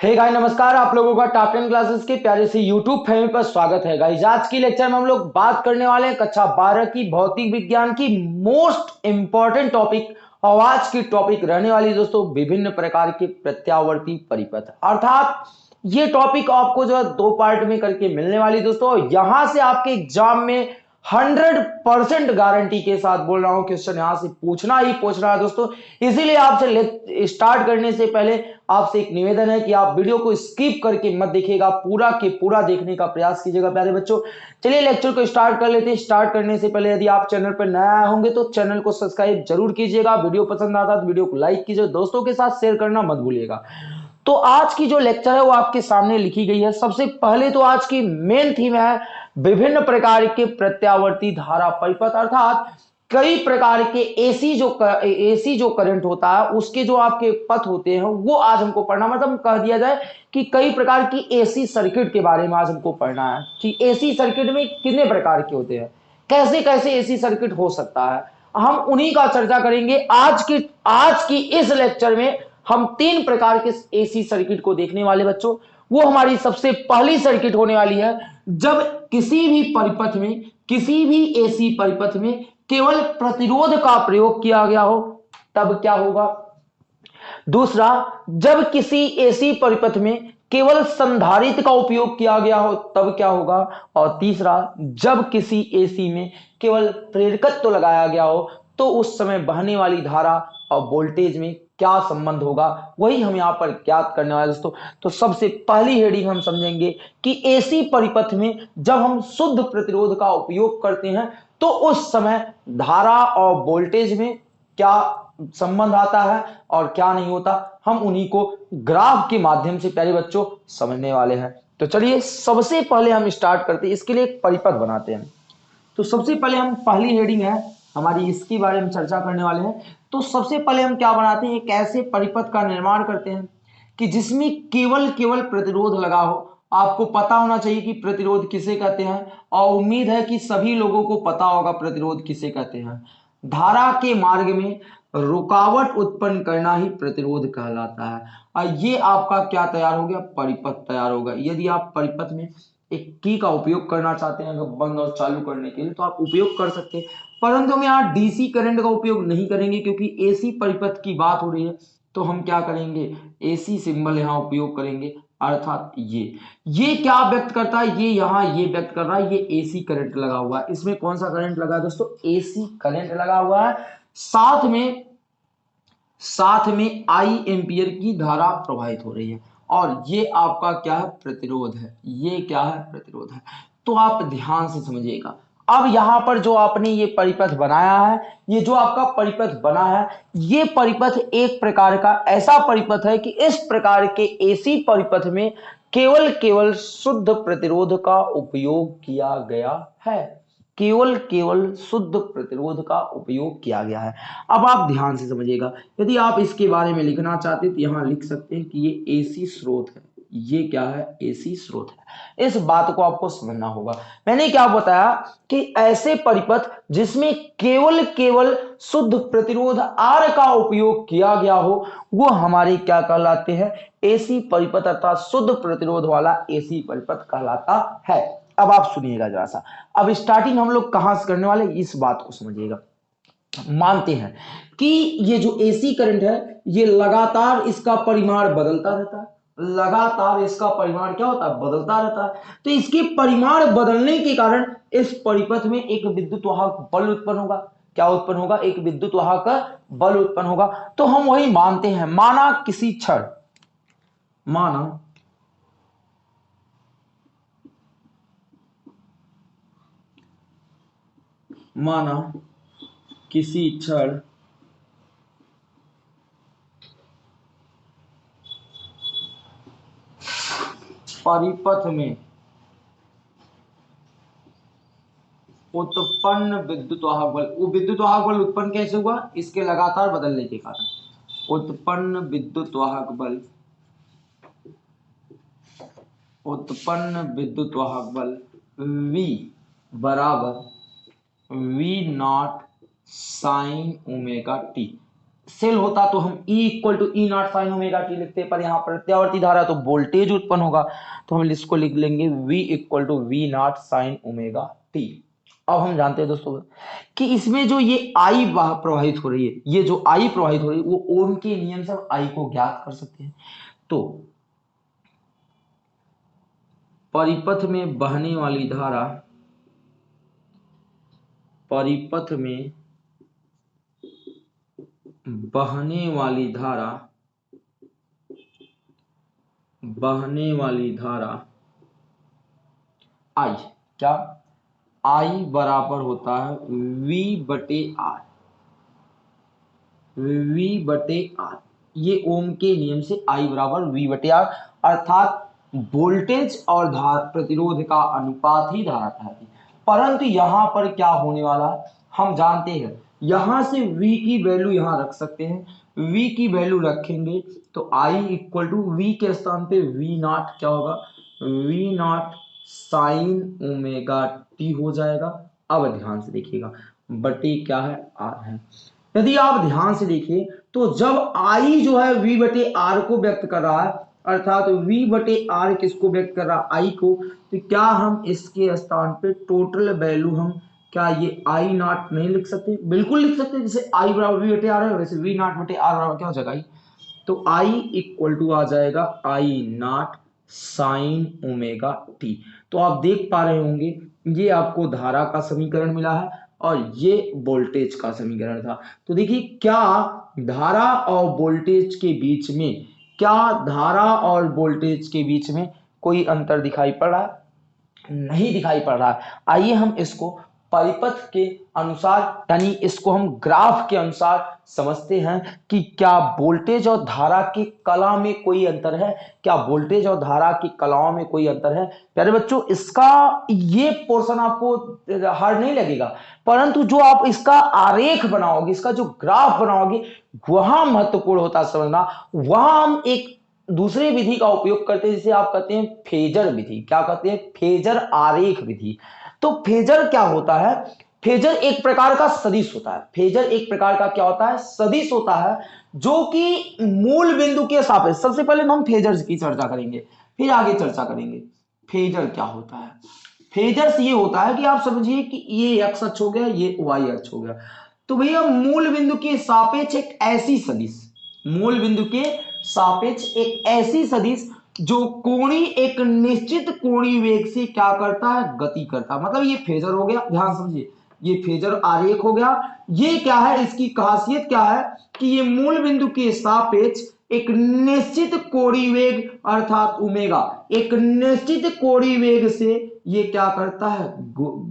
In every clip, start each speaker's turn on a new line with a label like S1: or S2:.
S1: Hey guys नमस्कार। आप लोगों का टॉप 10 क्लासेस के प्यारे से यूट्यूब फैमिली पर स्वागत है। गाइस आज की लेक्चर में हम लोग बात करने वाले हैं कक्षा 12 की भौतिक विज्ञान की मोस्ट इंपॉर्टेंट टॉपिक। और आज की टॉपिक रहने वाली दोस्तों विभिन्न प्रकार के प्रत्यावर्ती परिपथ, अर्थात ये टॉपिक आपको जो है दो पार्ट में करके मिलने वाली दोस्तों। यहां से आपके एग्जाम में 100% गारंटी के साथ बोल रहा हूं क्वेश्चन यहां से पूछना ही पूछना है दोस्तों। इसीलिए आपसे स्टार्ट करने से पहले आपसे एक निवेदन है कि आप वीडियो को स्किप करके मत देखिएगा, पूरा के पूरा देखने का प्रयास कीजिएगा प्यारे बच्चों। चलिए लेक्चर को स्टार्ट कर लेते हैं। स्टार्ट करने से पहले यदि आप चैनल पर नया आए होंगे तो चैनल को सब्सक्राइब जरूर कीजिएगा। वीडियो पसंद आता तो वीडियो को लाइक कीजिए, दोस्तों के साथ शेयर करना मत भूलिएगा। तो आज की जो लेक्चर है वो आपके सामने लिखी गई है। सबसे पहले तो आज की मेन थीम है विभिन्न प्रकार के प्रत्यावर्ती धारा परिपथ, अर्थात कई प्रकार के एसी जो करंट होता है उसके जो आपके पथ होते हैं वो आज हमको पढ़ना, मतलब कह दिया जाए कि कई प्रकार की एसी सर्किट के बारे में आज हमको पढ़ना है कि एसी सर्किट में कितने प्रकार के होते हैं, कैसे कैसे एसी सर्किट हो सकता है। हम उन्हीं का चर्चा करेंगे आज की इस लेक्चर में। हम तीन प्रकार के एसी सर्किट को देखने वाले बच्चों। वो हमारी सबसे पहली सर्किट होने वाली है जब किसी भी एसी परिपथ में केवल प्रतिरोध का प्रयोग किया गया हो, तब क्या होगा। दूसरा, जब किसी एसी परिपथ में केवल संधारित्र का उपयोग किया गया हो तब क्या होगा। और तीसरा, जब किसी एसी में केवल प्रेरकत्व लगाया गया हो तो उस समय बहने वाली धारा और वोल्टेज में क्या संबंध होगा, वही हम यहां पर ज्ञात करने वाले दोस्तों। तो सबसे पहली हेडिंग हम समझेंगे कि एसी परिपथ में जब हम शुद्ध प्रतिरोध का उपयोग करते हैं तो उस समय धारा और वोल्टेज में क्या संबंध आता है और क्या नहीं होता। हम उन्हीं को ग्राफ के माध्यम से प्यारे बच्चों समझने वाले हैं। तो चलिए सबसे पहले हम स्टार्ट करते हैं, इसके लिए एक परिपथ बनाते हैं। तो सबसे पहले हम पहली हेडिंग है हमारी, इसके बारे में चर्चा करने वाले हैं। तो सबसे पहले हम क्या बनाते हैं, एक ऐसे परिपथ का निर्माण करते हैं कि जिसमें केवल केवल प्रतिरोध लगा हो। आपको पता होना चाहिए कि प्रतिरोध किसे कहते हैं, और उम्मीद है कि सभी लोगों को पता होगा प्रतिरोध किसे कहते हैं। धारा के मार्ग में रुकावट उत्पन्न करना ही प्रतिरोध कहलाता है। और ये आपका क्या तैयार हो गया, परिपथ तैयार होगा। यदि आप परिपथ में एक की का उपयोग करना चाहते हैं अगर बंद और चालू करने के लिए तो आप उपयोग कर सकते हैं, परंतु हम यहाँ डीसी करंट का उपयोग नहीं करेंगे क्योंकि एसी परिपथ की बात हो रही है। तो हम क्या करेंगे, एसी सिंबल यहाँ उपयोग करेंगे, अर्थात ये क्या व्यक्त करता है, ये यहाँ ये व्यक्त कर रहा है, ये एसी करंट लगा हुआ है। इसमें कौन सा करंट लगा है दोस्तों, एसी करंट लगा हुआ है। साथ में आई एम्पियर की धारा प्रवाहित हो रही है। और ये आपका क्या है, प्रतिरोध है। ये क्या है, प्रतिरोध है। तो आप ध्यान से समझिएगा। अब यहां पर जो आपने ये परिपथ बनाया है, ये जो आपका परिपथ बना है, ये परिपथ एक प्रकार का ऐसा परिपथ है कि इस प्रकार के एसी परिपथ में केवल केवल शुद्ध प्रतिरोध का उपयोग किया गया है। केवल केवल शुद्ध प्रतिरोध का उपयोग किया गया है। अब आप ध्यान से समझिएगा, यदि आप इसके बारे में लिखना चाहते हैं तो यहां लिख सकते हैं कि ये एसी स्रोत है। ये क्या है, एसी स्रोत है। इस बात को आपको समझना होगा। मैंने क्या बताया कि ऐसे परिपथ जिसमें केवल केवल शुद्ध प्रतिरोध आर का उपयोग किया गया हो वो हमारे क्या कहलाते हैं, एसी परिपथ, अर्थात शुद्ध प्रतिरोध वाला एसी परिपथ कहलाता है। अब आप सुनिएगा जरा सा। अब स्टार्टिंग हम लोग कहां से करने वाले, इस बात को समझिएगा। मानते हैं कि ये जो एसी करंट है ये लगातार इसका परिमाण बदलता रहता है। लगातार इसका परिमाण क्या होता है, बदलता रहता है। तो इसके परिमाण बदलने के कारण इस परिपथ में एक विद्युत वाहक बल उत्पन्न होगा। क्या उत्पन्न होगा, एक विद्युत वाहक बल उत्पन्न होगा। तो हम वही मानते हैं, माना किसी क्षण परिपथ में उत्पन्न विद्युत वाहक बल, वो विद्युत वाहक बल उत्पन्न कैसे हुआ, इसके लगातार बदलने के कारण। उत्पन्न विद्युत वाहक बल V बराबर V naught sine omega T. Cell होता तो हम E equal to E naught sine omega T लिखते, पर यहाँ प्रत्यावर्ती धारा तो वोल्टेज उत्पन्न होगा, तो हम इसको लिख लेंगे V equal to V naught sine omega T. अब हम जानते हैं दोस्तों कि इसमें जो ये I प्रवाहित हो रही है, ये जो I प्रवाहित हो रही है वो ओम के नियम से I को ज्ञात कर सकते हैं। तो परिपथ में बहने वाली धारा, परिपथ में बहने वाली धारा, बहने वाली धारा I, क्या I बराबर होता है V बटे R, V बटे R। ये ओम के नियम से I बराबर V बटे R, अर्थात वोल्टेज और प्रतिरोध का अनुपात ही धारा कहलाती है। परंतु यहां पर क्या होने वाला है, हम जानते हैं यहां से V की वैल्यू यहां रख सकते हैं, V की वैल्यू रखेंगे तो I इक्वल टू V के स्थान पे V नॉट क्या होगा, V naught sine omega T हो जाएगा। अब ध्यान से देखिएगा, बटे क्या है R है। यदि आप ध्यान से देखिए तो जब I जो है V बटे R को व्यक्त कर रहा है, अर्थात V बटे R किसको व्यक्त कर रहा है, I को, तो क्या हम इसके स्थान पे टोटल वैल्यू हम क्या ये I नॉट नहीं लिख सकते, बिल्कुल लिख सकते। जैसे I बराबर V बटे R है वैसे V नॉट बटे R बराबर क्या हो जाएगा, तो I इक्वल टू आ जाएगा I not sine omega T. तो आप देख पा रहे होंगे ये आपको धारा का समीकरण मिला है और ये वोल्टेज का समीकरण था। तो देखिए क्या धारा और वोल्टेज के बीच में, क्या धारा और वोल्टेज के बीच में कोई अंतर दिखाई पड़ रहा है, नहीं दिखाई पड़ रहा है। आइए हम इसको परिपथ के अनुसार यानी इसको हम ग्राफ के अनुसार समझते हैं कि क्या वोल्टेज और धारा की कला में कोई अंतर है, क्या वोल्टेज और धारा की कलाओं में कोई अंतर है। प्यारे बच्चों इसका ये पोर्शन आपको हार्ड नहीं लगेगा, परंतु जो आप इसका आरेख बनाओगे, इसका जो ग्राफ बनाओगे वहां महत्वपूर्ण होता है समझना। वहां हम एक दूसरी विधि का उपयोग करते हैं जिसे आप कहते हैं फेजर विधि। क्या कहते हैं, फेजर आरेख विधि। तो फेजर क्या होता है, फेजर एक प्रकार का सदिश होता है। फेजर एक प्रकार का क्या होता है, सदिश होता है जो कि मूल बिंदु के सापेक्ष, सबसे पहले हम फेजर्स की चर्चा करेंगे फिर आगे चर्चा करेंगे। फेजर क्या होता है, फेजर्स ये होता है कि आप समझिए कि ये एक्स अक्ष हो गया, ये वाई अक्ष हो गया, तो भैया मूल बिंदु के सापेक्ष एक ऐसी सदिश, मूल बिंदु के सापेक्ष एक ऐसी सदिश जो कोणी एक निश्चित कोणीय वेग से क्या करता है, गति करता है। मतलब ये फेजर हो गया, ध्यान समझिए ये फेजर आरेख हो गया। ये क्या है, इसकी खासियत क्या है कि ये मूल बिंदु के सापेक्ष एक निश्चित कोणीय वेग अर्थात ओमेगा, एक निश्चित कोणीय वेग से ये क्या करता है,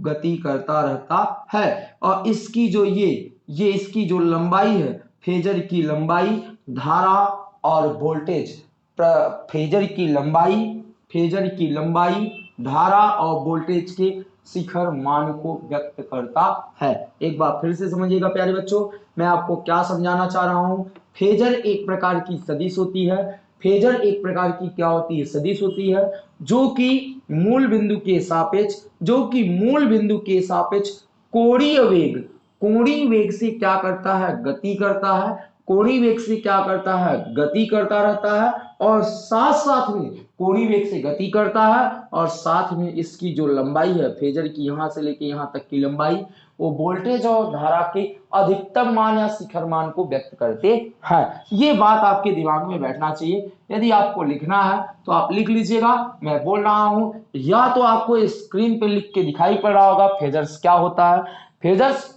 S1: गति करता रहता है। और इसकी जो ये इसकी जो लंबाई है, फेजर की लंबाई, धारा और वोल्टेज, फेजर की लंबाई, फेजर की लंबाई, धारा और वोल्टेज के शिखर मान को व्यक्त करता है। एक बार फिर से समझिएगा प्यारे बच्चों, मैं आपको क्या समझाना चाह रहा हूं। फेजर एक प्रकार की सदिश होती है, फेजर एक प्रकार की क्या होती है, सदिश होती है जो कि मूल बिंदु के सापेक्ष, जो कि मूल बिंदु के सापेक्ष कोणीय वेग, कोणीय वेग से क्या करता है, गति करता है। कोणीय वेग से क्या करता है, गति करता रहता है। और साथ साथ में कोणीय वेग से गति करता है और साथ में इसकी जो लंबाई है फेजर की, यहां से लेके यहां तक की लंबाई, वो वोल्टेज और धारा के अधिकतम मान या शिखर मान को व्यक्त करते हैं। ये बात आपके दिमाग में बैठना चाहिए। यदि आपको लिखना है तो आप लिख लीजिएगा, मैं बोल रहा हूं, या तो आपको स्क्रीन पे लिख के दिखाई पड़ रहा होगा फेजर्स क्या होता है। फेजर्स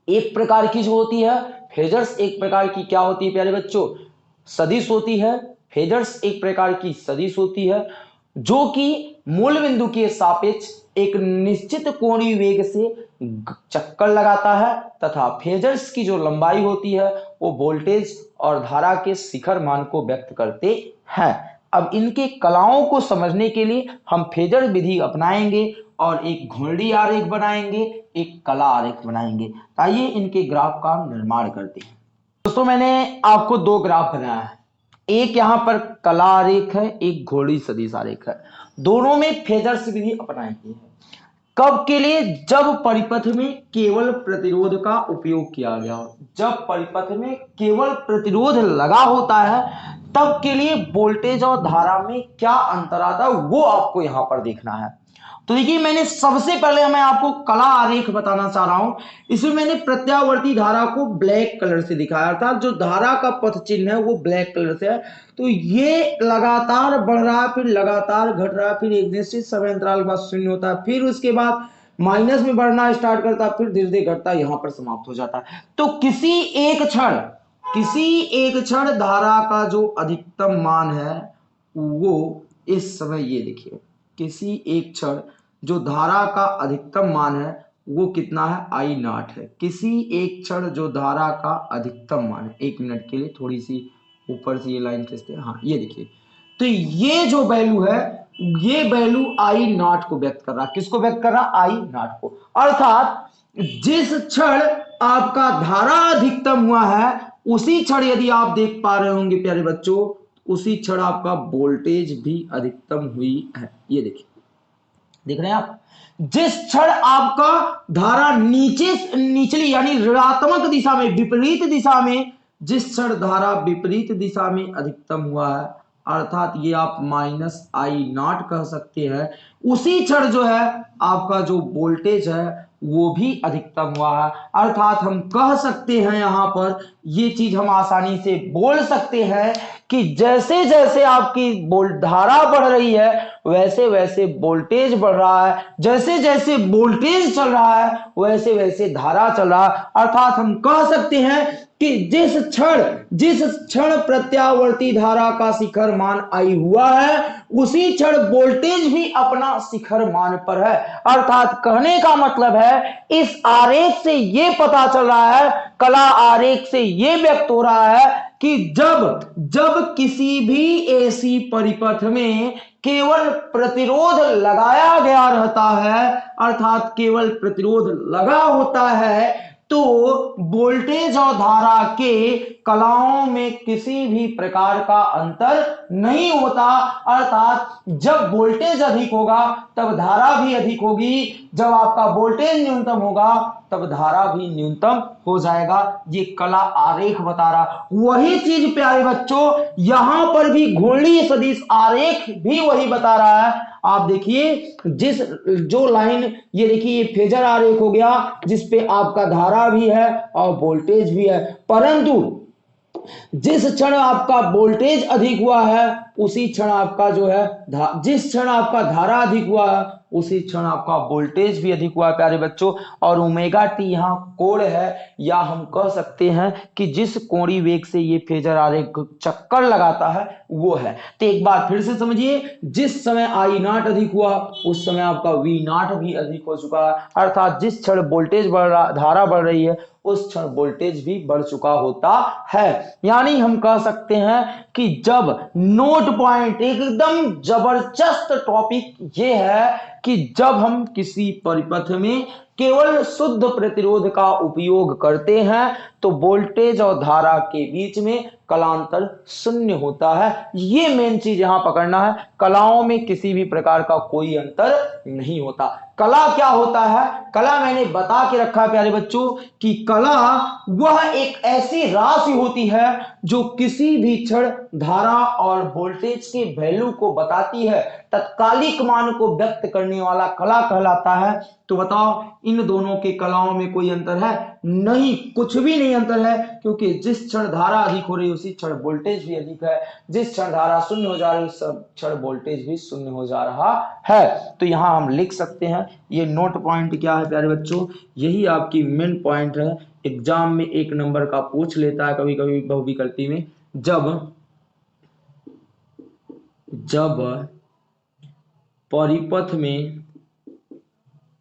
S1: एक प्रकार की जो होती है, फेजर्स एक प्रकार की क्या होती है प्यारे बच्चों, सदिश होती है। फेजर्स एक प्रकार की सदिश होती है जो कि मूल बिंदु के सापेक्ष एक निश्चित कोणीय वेग से चक्कर लगाता है तथा फेजर्स की जो लंबाई होती है वो वोल्टेज और धारा के शिखर मान को व्यक्त करते हैं। अब इनके कलाओं को समझने के लिए हम फेजर विधि अपनाएंगे और एक घुंडी आरेख बनाएंगे, एक कला आरेख बनाएंगे। आइए इनके ग्राफ का निर्माण करते हैं। दोस्तों मैंने आपको दो ग्राफ बनाया है, एक यहां पर कला आरेख है, एक घोड़ी सदिश आरेख है। दोनों में फेजर्स विधि अपनाई गई है। कब के लिए? जब परिपथ में केवल प्रतिरोध का उपयोग किया गया हो। जब परिपथ में केवल प्रतिरोध लगा होता है तब के लिए वोल्टेज और धारा में क्या अंतर आता है वो आपको यहां पर देखना है। तो देखिए, मैंने सबसे पहले मैं आपको कला आरेख बताना चाह रहा हूं। इसमें मैंने प्रत्यावर्ती धारा को ब्लैक कलर से दिखाया, अर्थात जो धारा का पथ चिन्ह है वो ब्लैक कलर से है। तो ये लगातार बढ़ रहा है, फिर लगातार घट रहा है, फिर एक निश्चित समय अंतराल के बाद शून्य होता है, फिर उसके बाद माइनस में बढ़ना स्टार्ट करता है, फिर धीरे धीरे घटता है, यहां पर समाप्त हो जाता है। तो किसी एक क्षण धारा का जो अधिकतम मान है वो इस समय, ये देखिए, किसी एक क्षण जो धारा का अधिकतम मान है वो कितना है? आई नॉट है। किसी एक क्षण जो धारा का अधिकतम मान है, 1 मिनट के लिए थोड़ी सी ऊपर से ये लाइन खींचते हैं, हाँ ये देखिए, तो ये जो वैल्यू है ये वैल्यू आई नॉट को व्यक्त कर रहा है। किसको व्यक्त कर रहा? आई नॉट को। अर्थात जिस क्षण आपका धारा अधिकतम हुआ है उसी क्षण, यदि आप देख पा रहे होंगे प्यारे बच्चों, उसी क्षण आपका वोल्टेज भी अधिकतम हुई है। ये देखिए, देख रहे हैं आप, जिस क्षण आपका धारा निचली यानी ऋणात्मक दिशा में, विपरीत दिशा में, जिस क्षण धारा विपरीत दिशा में अधिकतम हुआ है, अर्थात ये आप माइनस आई नॉट कह सकते हैं, उसी क्षण जो है आपका जो वोल्टेज है वो भी अधिकतम हुआ है। अर्थात हम कह सकते हैं, यहां पर ये चीज हम आसानी से बोल सकते हैं कि जैसे जैसे आपकी धारा बढ़ रही है वैसे वैसे वोल्टेज बढ़ रहा है, जैसे जैसे वोल्टेज चल रहा है वैसे वैसे धारा चल रहा है। अर्थात हम कह सकते हैं कि जिस क्षण प्रत्यावर्ती धारा का शिखर मान आई हुआ है उसी क्षण वोल्टेज भी अपना शिखर मान पर है। अर्थात कहने का मतलब है, इस आरेख से यह पता चल रहा है, कला आरेख से यह व्यक्त हो रहा है कि जब किसी भी एसी परिपथ में केवल प्रतिरोध लगाया गया रहता है, अर्थात केवल प्रतिरोध लगा होता है, तो वोल्टेज और धारा के कलाओं में किसी भी प्रकार का अंतर नहीं होता। अर्थात जब वोल्टेज अधिक होगा तब धारा भी अधिक होगी, जब आपका वोल्टेज न्यूनतम होगा तब धारा भी न्यूनतम हो जाएगा। ये कला आरेख बता रहा। वही चीज प्यारे बच्चों यहां पर भी घूर्णी सदिश आरेख भी वही बता रहा है। आप देखिए, जो लाइन, ये देखिए, ये फेजर आरेख हो गया जिसपे आपका धारा भी है और वोल्टेज भी है, परंतु जिस क्षण आपका वोल्टेज अधिक हुआ है उसी क्षण आपका जो है जिस क्षण आपका धारा अधिक हुआ है उसी क्षण आपका वोल्टेज भी अधिक हुआ है प्यारे बच्चों। और ओमेगा टी यहाँ कोण है, या हम कह सकते हैं कि जिस कोणीय वेग से ये फेजर आरेख चक्कर लगाता है वो है। तो एक बार फिर से समझिए, जिस समय आई नॉट अधिक हुआ उस समय आपका वी नॉट भी अधिक हो चुका है। अर्थात जिस क्षण वोल्टेज बढ़ रहा, धारा बढ़ रही है, उस क्षण वोल्टेज भी बढ़ चुका होता है। यानी हम कह सकते हैं कि जब नोट पॉइंट, एकदम जबरदस्त टॉपिक ये है कि जब हम किसी परिपथ में केवल शुद्ध प्रतिरोध का उपयोग करते हैं तो वोल्टेज और धारा के बीच में कलांतर शून्य होता है। ये मेन चीज यहां पकड़ना है, कलाओं में किसी भी प्रकार का कोई अंतर नहीं होता। कला क्या होता है? कला मैंने बता के रखा है प्यारे बच्चों कि कला वह एक ऐसी राशि होती है जो किसी भी क्षण धारा और वोल्टेज की वैल्यू को बताती है, तत्कालिक मान को व्यक्त करने वाला कला कहलाता है। तो बताओ, इन दोनों के कलाओं में कोई अंतर है? नहीं, कुछ भी नहीं अंतर है, क्योंकि जिस क्षण धारा अधिक हो रही है उसी क्षण वोल्टेज भी अधिक है, जिस क्षण धारा शून्य हो जा रही है उस क्षण वोल्टेज भी शून्य हो जा रहा है। तो यहां हम लिख सकते हैं, ये नोट पॉइंट क्या है प्यारे बच्चों, यही आपकी मेन पॉइंट है। एग्जाम में 1 नंबर का पूछ लेता है कभी कभी बहुविकल्पी में, जब परिपथ में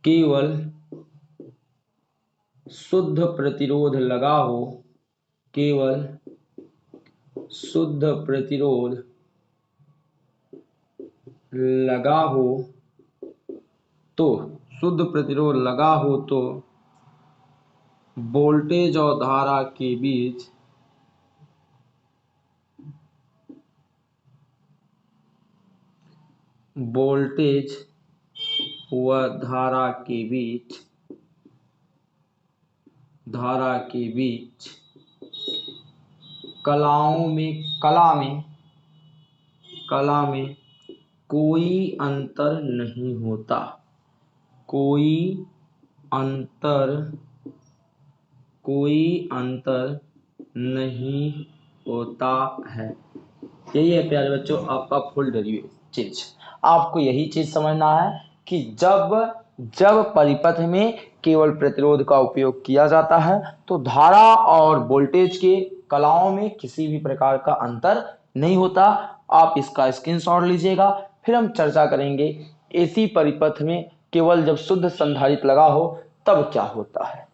S1: केवल शुद्ध प्रतिरोध लगा हो, केवल शुद्ध प्रतिरोध लगा हो तो शुद्ध प्रतिरोध लगा हो तो वोल्टेज और धारा के बीच वोल्टेज व धारा के बीच कला में कोई अंतर नहीं होता, कोई अंतर नहीं होता है। यही है प्यारे बच्चों आपका फुल डेरिवेटिव चीज। आपको यही चीज समझना है कि जब परिपथ में केवल प्रतिरोध का उपयोग किया जाता है तो धारा और वोल्टेज के कलाओं में किसी भी प्रकार का अंतर नहीं होता। आप इसका स्क्रीनशॉट लीजिएगा। फिर हम चर्चा करेंगे एसी परिपथ में केवल जब शुद्ध संधारित्र लगा हो तब क्या होता है।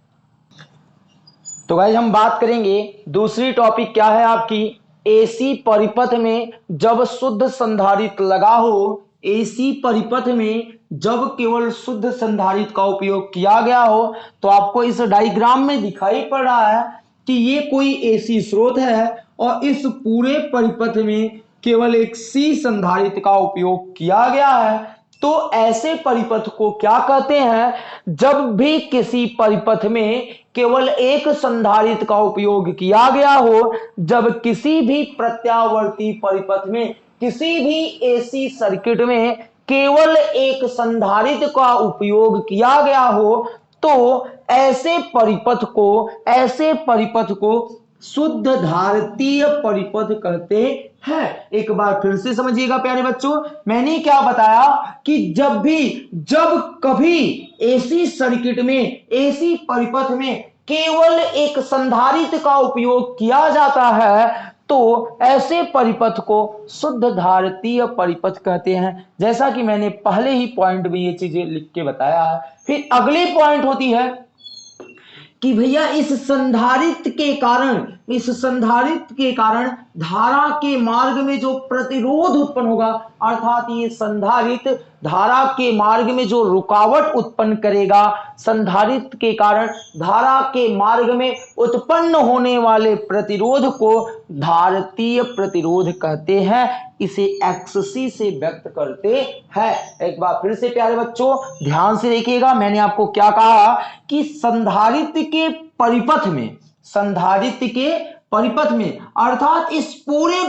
S1: तो गाइस हम बात करेंगे दूसरी टॉपिक क्या है आपकी, एसी परिपथ में जब शुद्ध संधारित्र लगा हो, एसी परिपथ में जब केवल शुद्ध संधारित्र का उपयोग किया गया हो। तो आपको इस डायग्राम में दिखाई पड़ रहा है कि ये कोई एसी स्रोत है और इस पूरे परिपथ में केवल एक सी संधारित्र का उपयोग किया गया है। तो ऐसे परिपथ को क्या कहते हैं, जब भी किसी परिपथ में केवल एक संधारित्र का उपयोग किया गया हो, जब किसी भी प्रत्यावर्ती परिपथ में किसी भी एसी सर्किट में केवल एक संधारित्र का उपयोग किया गया हो, तो ऐसे परिपथ को शुद्ध धारितीय परिपथ कहते हैं। एक बार फिर से समझिएगा प्यारे बच्चों, मैंने क्या बताया कि जब कभी एसी सर्किट में एसी परिपथ में केवल एक संधारित्र का उपयोग किया जाता है तो ऐसे परिपथ को शुद्ध धारितीय परिपथ कहते हैं। जैसा कि मैंने पहले ही पॉइंट में ये चीजें लिख के बताया है। फिर अगली पॉइंट होती है कि भैया इस संधारित्र के कारण धारा के मार्ग में जो प्रतिरोध उत्पन्न होगा, अर्थात ये संधारित्र धारा के मार्ग में जो रुकावट उत्पन्न करेगा, संधारित्र के कारण धारा के मार्ग में उत्पन्न होने वाले प्रतिरोध को धारितीय प्रतिरोध कहते हैं। इसे XC से व्यक्त करते हैं। एक बार फिर से प्यारे बच्चों ध्यान से देखिएगा, मैंने आपको क्या कहा कि संधारित्र के परिपथ में अर्थात इस पूरे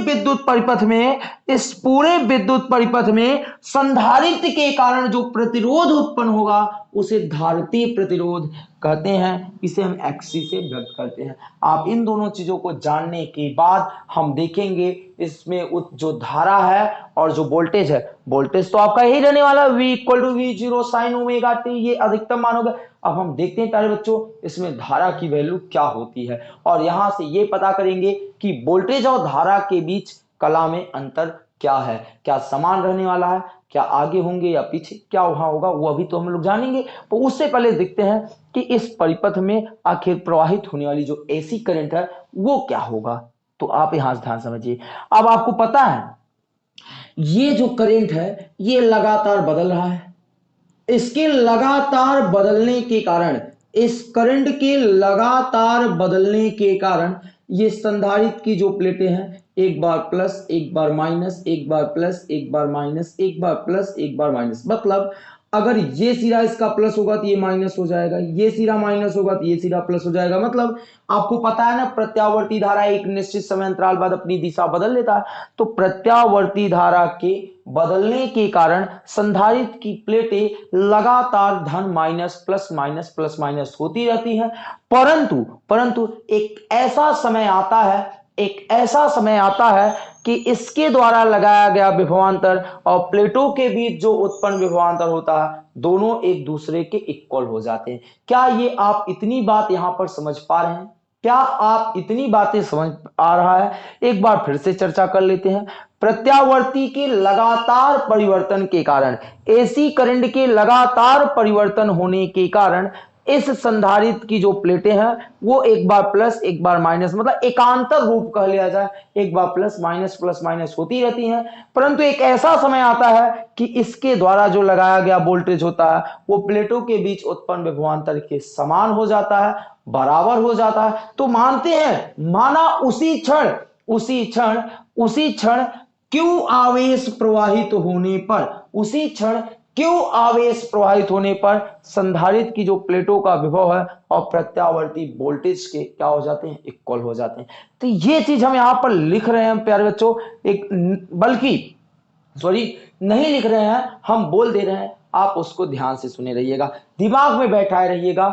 S1: विद्युत परिपथ में संधारित्र के कारण जो प्रतिरोध उत्पन्न होगा उसे धारितीय प्रतिरोध कहते हैं। इसे हम XC से व्यक्त करते हैं। आप इन दोनों चीजों को जानने के बाद हम देखेंगे इसमें जो धारा है और जो वोल्टेज है, वोल्टेज तो आपका यही रहने वाला V = V0 sin omega t, ये अधिकतम मान होगा। अब हम देखते हैं प्यारे बच्चों इसमें धारा की वैल्यू क्या होती है और यहां से ये पता करेंगे कि वोल्टेज और धारा के बीच कला में अंतर क्या है, क्या समान रहने वाला है, क्या आगे होंगे या पीछे, क्या वहां होगा वो अभी तो हम लोग जानेंगे। तो उससे पहले देखते हैं कि इस परिपथ में आखिर प्रवाहित होने वाली जो एसी करंट है वो क्या होगा। तो आप यहां से ध्यान समझिए। अब आपको पता है ये जो करंट है ये लगातार बदल रहा है। इसके लगातार बदलने के कारण, इस करंट के लगातार बदलने के कारण ये संधारित्र की जो प्लेटें हैं एक बार प्लस एक बार माइनस, एक बार प्लस एक बार माइनस, एक बार प्लस एक बार माइनस, मतलब अगर ये सिरा इसका प्लस होगा तो ये माइनस हो जाएगा, ये सिरा माइनस होगा तो ये सिरा प्लस हो जाएगा। मतलब आपको पता है ना प्रत्यावर्ती धारा एक निश्चित समय अंतराल बाद अपनी दिशा बदल लेता है। तो प्रत्यावर्ती धारा के बदलने के कारण संधारित्र की प्लेटें लगातार धन माइनस प्लस माइनस होती रहती हैं। परंतु एक ऐसा समय आता है कि इसके द्वारा लगाया गया विभवांतर और प्लेटों के बीच जो उत्पन्न विभवांतर होता है दोनों एक दूसरे के इक्वल हो जाते हैं। क्या ये आप इतनी बात यहां पर समझ पा रहे हैं? क्या आप इतनी बातें समझ आ रहा है? एक बार फिर से चर्चा कर लेते हैं। प्रत्यावर्ती के लगातार परिवर्तन के कारण, एसी करंट के लगातार परिवर्तन होने के कारण इस संधारित्र की जो प्लेटें हैं वो एक बार प्लस एक बार माइनस, मतलब एकांतर रूप कह लिया जाए, एक बार प्लस माइनस होती रहती हैं। परंतु एक ऐसा समय आता है कि इसके द्वारा जो लगाया गया वोल्टेज होता है वो प्लेटों के बीच उत्पन्न विभवांतर के समान हो जाता है, बराबर हो जाता है। तो मानते हैं, माना उसी क्षण क्यू आवेश प्रवाहित होने पर, उसी क्षण क्यों आवेश प्रवाहित होने पर संधारित्र की जो प्लेटों का विभव है और प्रत्यावर्ती वोल्टेज के क्या हो जाते हैं, इक्वल हो जाते हैं। तो ये चीज हम यहां पर लिख रहे हैं प्यारे बच्चों, एक बल्कि सॉरी नहीं लिख रहे हैं, हम बोल दे रहे हैं, आप उसको ध्यान से सुने रहिएगा, दिमाग में बैठाए रहिएगा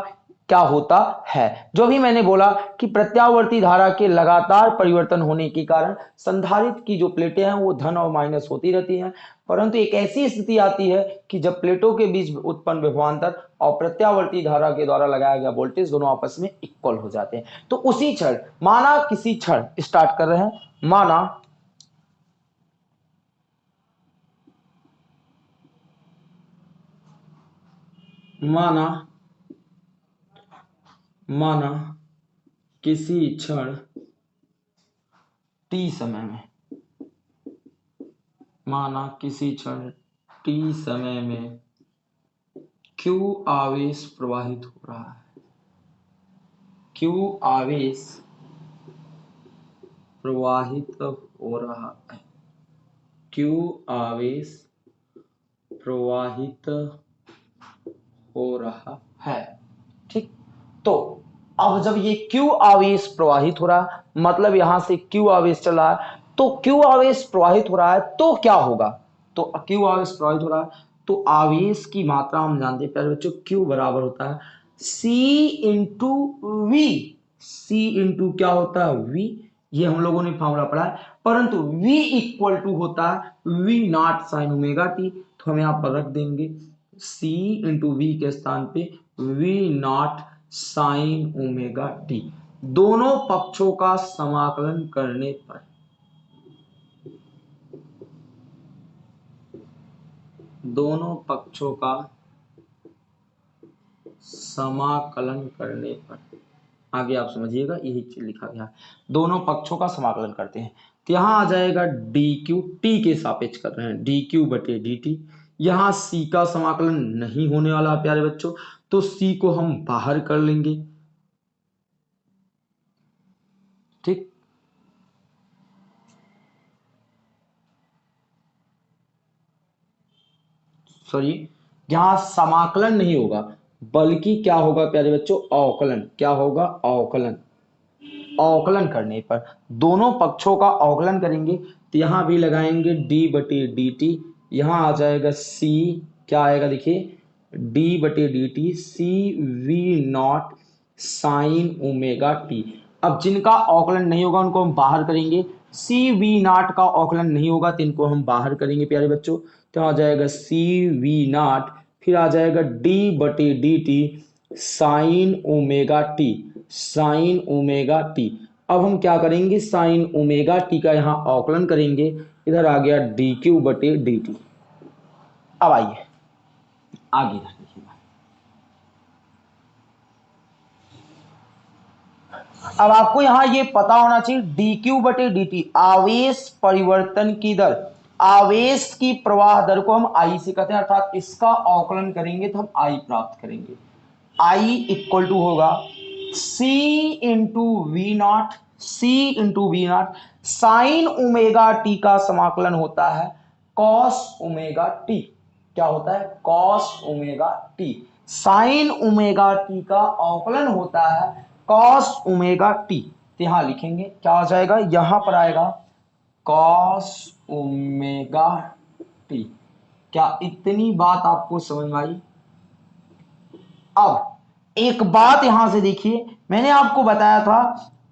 S1: क्या होता है। जो भी मैंने बोला कि प्रत्यावर्ती धारा के लगातार परिवर्तन होने के कारण संधारित्र की जो प्लेटें हैं वो धन और माइनस होती रहती हैं, परंतु एक ऐसी स्थिति आती है कि जब प्लेटों के बीच उत्पन्न विभवांतर और प्रत्यावर्ती धारा के द्वारा लगाया गया वोल्टेज दोनों आपस में इक्वल हो जाते हैं। तो उसी क्षण माना किसी क्षण स्टार्ट कर रहे हैं, माना किसी क्षण टी समय में, माना किसी क्षण टी समय में Q आवेश प्रवाहित हो रहा है, Q आवेश प्रवाहित हो रहा है, Q आवेश प्रवाहित हो रहा है। ठीक, तो अब जब ये Q आवेश प्रवाहित हो रहा है, मतलब यहां से Q आवेश चल रहा है, तो Q आवेश प्रवाहित हो रहा है तो क्या होगा, तो Q आवेश प्रवाहित हो रहा है तो आवेश की मात्रा हम जानते हैं प्यारे बच्चों, Q बराबर होता है C into V। C into क्या होता है, V, ये हम लोगों ने फॉर्मूला पढ़ा है, परंतु V इक्वल टू होता है V naught sine omega T, तो हम यहां पर रख देंगे C इंटू V के स्थान पे V naught sine omega T. दोनों पक्षों का समाकलन करने पर, दोनों पक्षों का समाकलन करने पर, आगे आप समझिएगा यही चीज लिखा गया है, दोनों पक्षों का समाकलन करते हैं तो यहां आ जाएगा डी क्यू, टी के सापेक्ष कर रहे हैं, डी क्यू बटे डी टी। यहां सी का समाकलन नहीं होने वाला प्यारे बच्चों, तो सी को हम बाहर कर लेंगे। ठीक, सॉरी यहां समाकलन नहीं होगा बल्कि क्या होगा प्यारे बच्चों, अवकलन। क्या होगा, अवकलन। अवकलन करने पर दोनों पक्षों का अवकलन करेंगे तो यहां भी लगाएंगे डी बटे डी टी, यहां आ जाएगा सी, क्या आएगा देखिए डी बटे D T C V naught sine omega T. अब जिनका अवकलन नहीं होगा उनको हम बाहर करेंगे, सी वी नॉट का अवकलन नहीं होगा तो इनको हम बाहर करेंगे प्यारे बच्चों, तो आ जाएगा सी वी नॉट, फिर आ जाएगा डी बटे D T sign omega T, sign omega T. अब हम क्या करेंगे, साइन ओमेगा टी का यहां अवकलन करेंगे, इधर आ गया डी क्यू बटे डी टी। अब आइए आगे देखिएगा, अब आपको यहां ये पता होना चाहिए डी क्यू बटे डी टी आवेश परिवर्तन की दर, आवेश की प्रवाह दर को हम आई से कहते हैं, अर्थात इसका अवकलन करेंगे तो हम आई प्राप्त करेंगे। आई इक्वल टू होगा C into V naught, C into V naught sine omega T का समाकलन होता है कॉस ओमेगा टी। क्या होता है, cos omega T. Sign omega T का अवकलन होता है कॉस ओमेगा टी। तो यहां लिखेंगे क्या आ जाएगा, यहां पर आएगा कॉस ओमेगा टी। क्या इतनी बात आपको समझ में आई। अब एक बात यहां से देखिए, मैंने आपको बताया था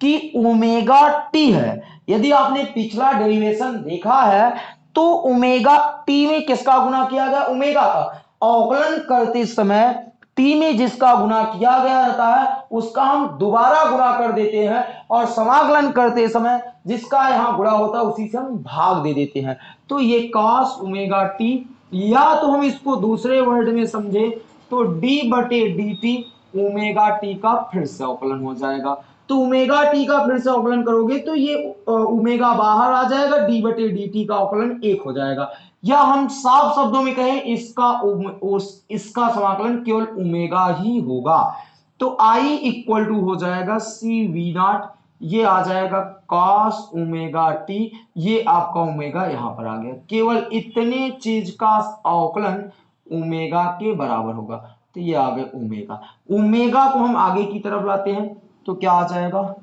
S1: कि ओमेगा टी है, यदि आपने पिछला डेरिवेशन देखा है तो ओमेगा टी में किसका गुना किया गया, ओमेगा का। अवकलन करते समय टी में जिसका गुना किया गया रहता है उसका हम दोबारा गुणा कर देते हैं, और समाकलन करते समय जिसका यहां गुणा होता है उसी से हम भाग दे देते हैं। तो ये कॉस ओमेगा टी, या तो हम इसको दूसरे वर्ड में समझे तो डी बटे डी टी ओमेगा टी का फिर से अवकलन हो जाएगा। तो ओमेगा टी का फिर से अवकलन करोगे तो ये ओमेगा बाहर आ जाएगा, डी बटे डी टी का अवकलन एक हो जाएगा। या हम साफ शब्दों में कहें इसका समाकलन केवल ओमेगा ही होगा। तो आई इक्वल टू हो जाएगा सी वी नॉट, ये आ जाएगा कॉस ओमेगा टी, ये आपका ओमेगा यहां पर आ गया। केवल इतने चीज का अवकलन ओमेगा के बराबर होगा। तो ये आ गए ओमेगा। ओमेगा को हम आगे की तरफ लाते हैं तो क्या आ जाएगा,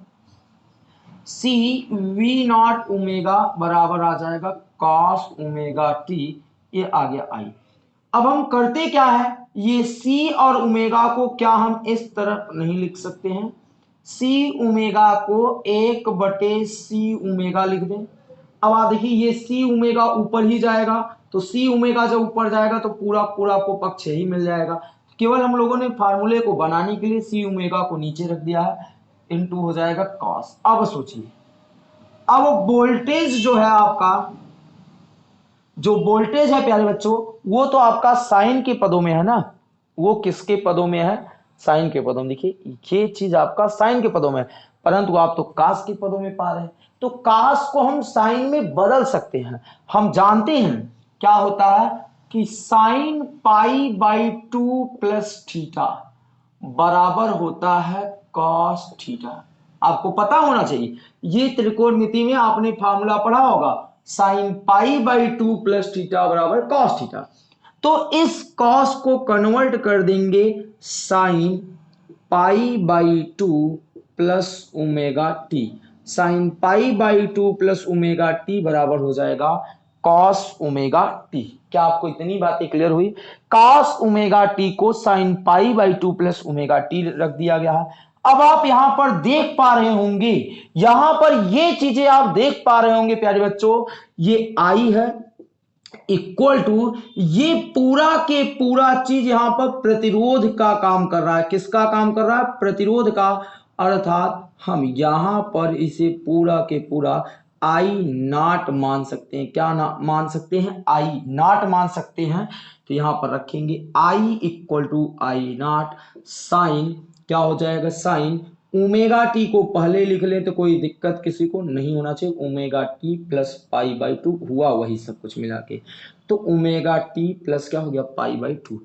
S1: सी वी नॉट ओमेगा बराबर आ जाएगा कॉस ओमेगा टी, ये आ गया आई। अब हम करते क्या है, ये सी और ओमेगा को क्या हम इस तरफ नहीं लिख सकते हैं, सी ओमेगा को 1/c ओमेगा लिख दें। अब आप देखिए ये सी ओमेगा ऊपर ही जाएगा, तो सी ओमेगा जब ऊपर जाएगा तो पूरा पूरा आपको पक्ष ही मिल जाएगा। केवल हम लोगों ने फार्मूले को बनाने के लिए सी ओमेगा को नीचे रख दिया है, इनटू हो जाएगा कॉस। अब सोचिए, अब वोल्टेज जो है आपका, जो वोल्टेज है प्यारे बच्चों, वो तो आपका साइन के पदों में है ना, वो किसके पदों में है, साइन के पदों में। देखिए ये चीज आपका साइन के पदों में है, परंतु आप तो कास के पदों में पा रहे हैं, तो कास को हम साइन में बदल सकते हैं। हम जानते हैं क्या होता है कि sine pi by 2 plus theta बराबर होता है कॉस थीटा। आपको पता होना चाहिए, ये त्रिकोणमिति में आपने फार्मूला पढ़ा होगा, sine pi by 2 plus theta बराबर कॉस थीटा। तो इस कॉस को कन्वर्ट कर देंगे sine pi by 2 plus omega T. Sine pi by 2 plus omega T बराबर हो जाएगा कॉस ओमेगा टी। क्या आपको इतनी बातें क्लियर हुई? कॉस ओमेगा टी को sine pi by 2 plus omega T रख दिया गया है। अब आप यहां पर देख पा रहे होंगे, यहां पर ये चीजें आप देख पा रहे होंगे प्यारे बच्चों, ये आई है इक्वल टू, ये पूरा के पूरा चीज यहां पर प्रतिरोध का काम कर रहा है। किसका काम कर रहा है? प्रतिरोध का। अर्थात हम यहां पर इसे पूरा के पूरा आई नॉट मान सकते हैं। क्या मान सकते हैं? आई नॉट मान सकते हैं। तो यहां पर रखेंगे I equal to I naught sine, क्या हो जाएगा, साइन ओमेगा टी को पहले लिख लें तो कोई दिक्कत किसी को नहीं होना चाहिए, omega T plus pi by 2 हुआ वही सब कुछ मिला के, तो ओमेगा टी प्लस क्या हो गया, पाई बाई 2।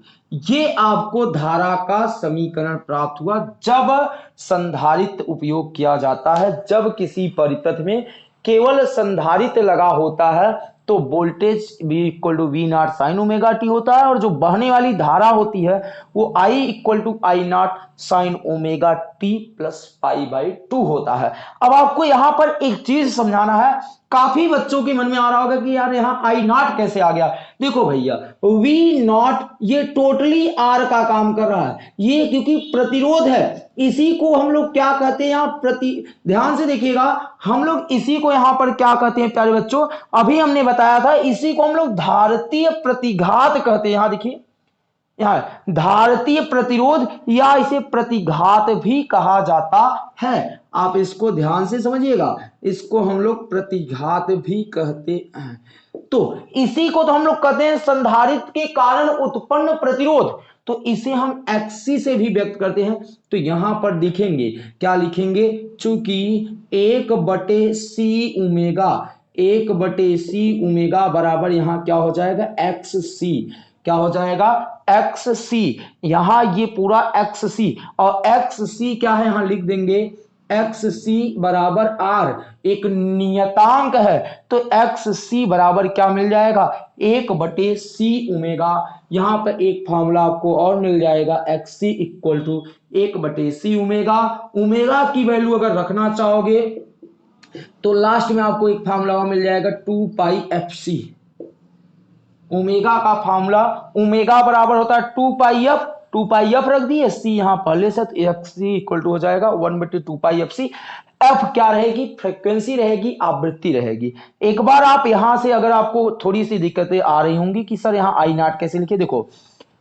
S1: ये आपको धारा का समीकरण प्राप्त हुआ जब संधारित्र उपयोग किया जाता है। जब किसी परिपथ में केवल संधारित्र लगा होता है तो voltage V equal to V naught sine omega T होता है, और जो बहने वाली धारा होती है वो I equal to I naught sine omega T plus pi by 2 होता है। अब आपको यहां पर एक चीज समझाना है, काफी बच्चों के मन में आ रहा होगा कि यार यहाँ आई नॉट कैसे आ गया। देखो भैया, वी नॉट ये टोटली आर का काम कर रहा है, ये क्योंकि प्रतिरोध है, इसी को हम लोग क्या कहते हैं यहाँ ध्यान से देखिएगा, हम लोग इसी को यहाँ पर क्या कहते हैं प्यारे बच्चों, अभी हमने बताया था, इसी को हम लोग धारतीय प्रतिघात कहते हैं। यहाँ देखिए, यहाँ धारतीय प्रतिरोध या इसे प्रतिघात भी कहा जाता है। आप इसको ध्यान से समझिएगा, इसको हम लोग प्रतिघात भी कहते हैं। तो इसी को तो हम लोग कहते हैं संधारित्र के कारण उत्पन्न प्रतिरोध, तो इसे हम एक्सी से भी व्यक्त करते हैं। तो यहां पर लिखेंगे, क्या लिखेंगे, चूंकि 1/c ओमेगा, 1/c ओमेगा बराबर यहां क्या हो जाएगा, एक्स सी, क्या हो जाएगा, एक्स सी। यहां ये पूरा एक्स सी, और एक्स सी क्या है, यहां लिख देंगे एक्स सी बराबर आर, एक नियतांक है, तो एक्स सी बराबर क्या मिल जाएगा, 1/c ओमेगा। यहां पर एक फॉर्मूला आपको और मिल जाएगा, X C equal to 1/c omega. Omega की वैल्यू अगर रखना चाहोगे तो लास्ट में आपको एक फॉर्मूला मिल जाएगा 2πfc। ओमेगा का फॉर्मूला, ओमेगा बराबर होता है 2πf, 2πf रख दिए, सी यहां पहले से, तो एफ सी इक्वल टू हो जाएगा 1/2πfc। एफ क्या रहेगी, फ्रीक्वेंसी रहेगी, आवृत्ति रहेगी। एक बार आप यहां से, अगर आपको थोड़ी सी दिक्कतें आ रही होंगी कि सर यहां आई नॉट कैसे लिखे, देखो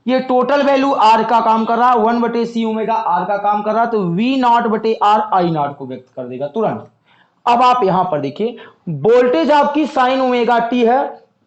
S1: ये टोटल वैल्यू आर का काम कर रहा है, 1/c ओमेगा आर का काम कर रहा है, तो वी नॉट बटे आर आई नॉट को व्यक्त कर देगा तुरंत। अब आप यहां पर देखिए, वोल्टेज आपकी साइन ओमेगा टी है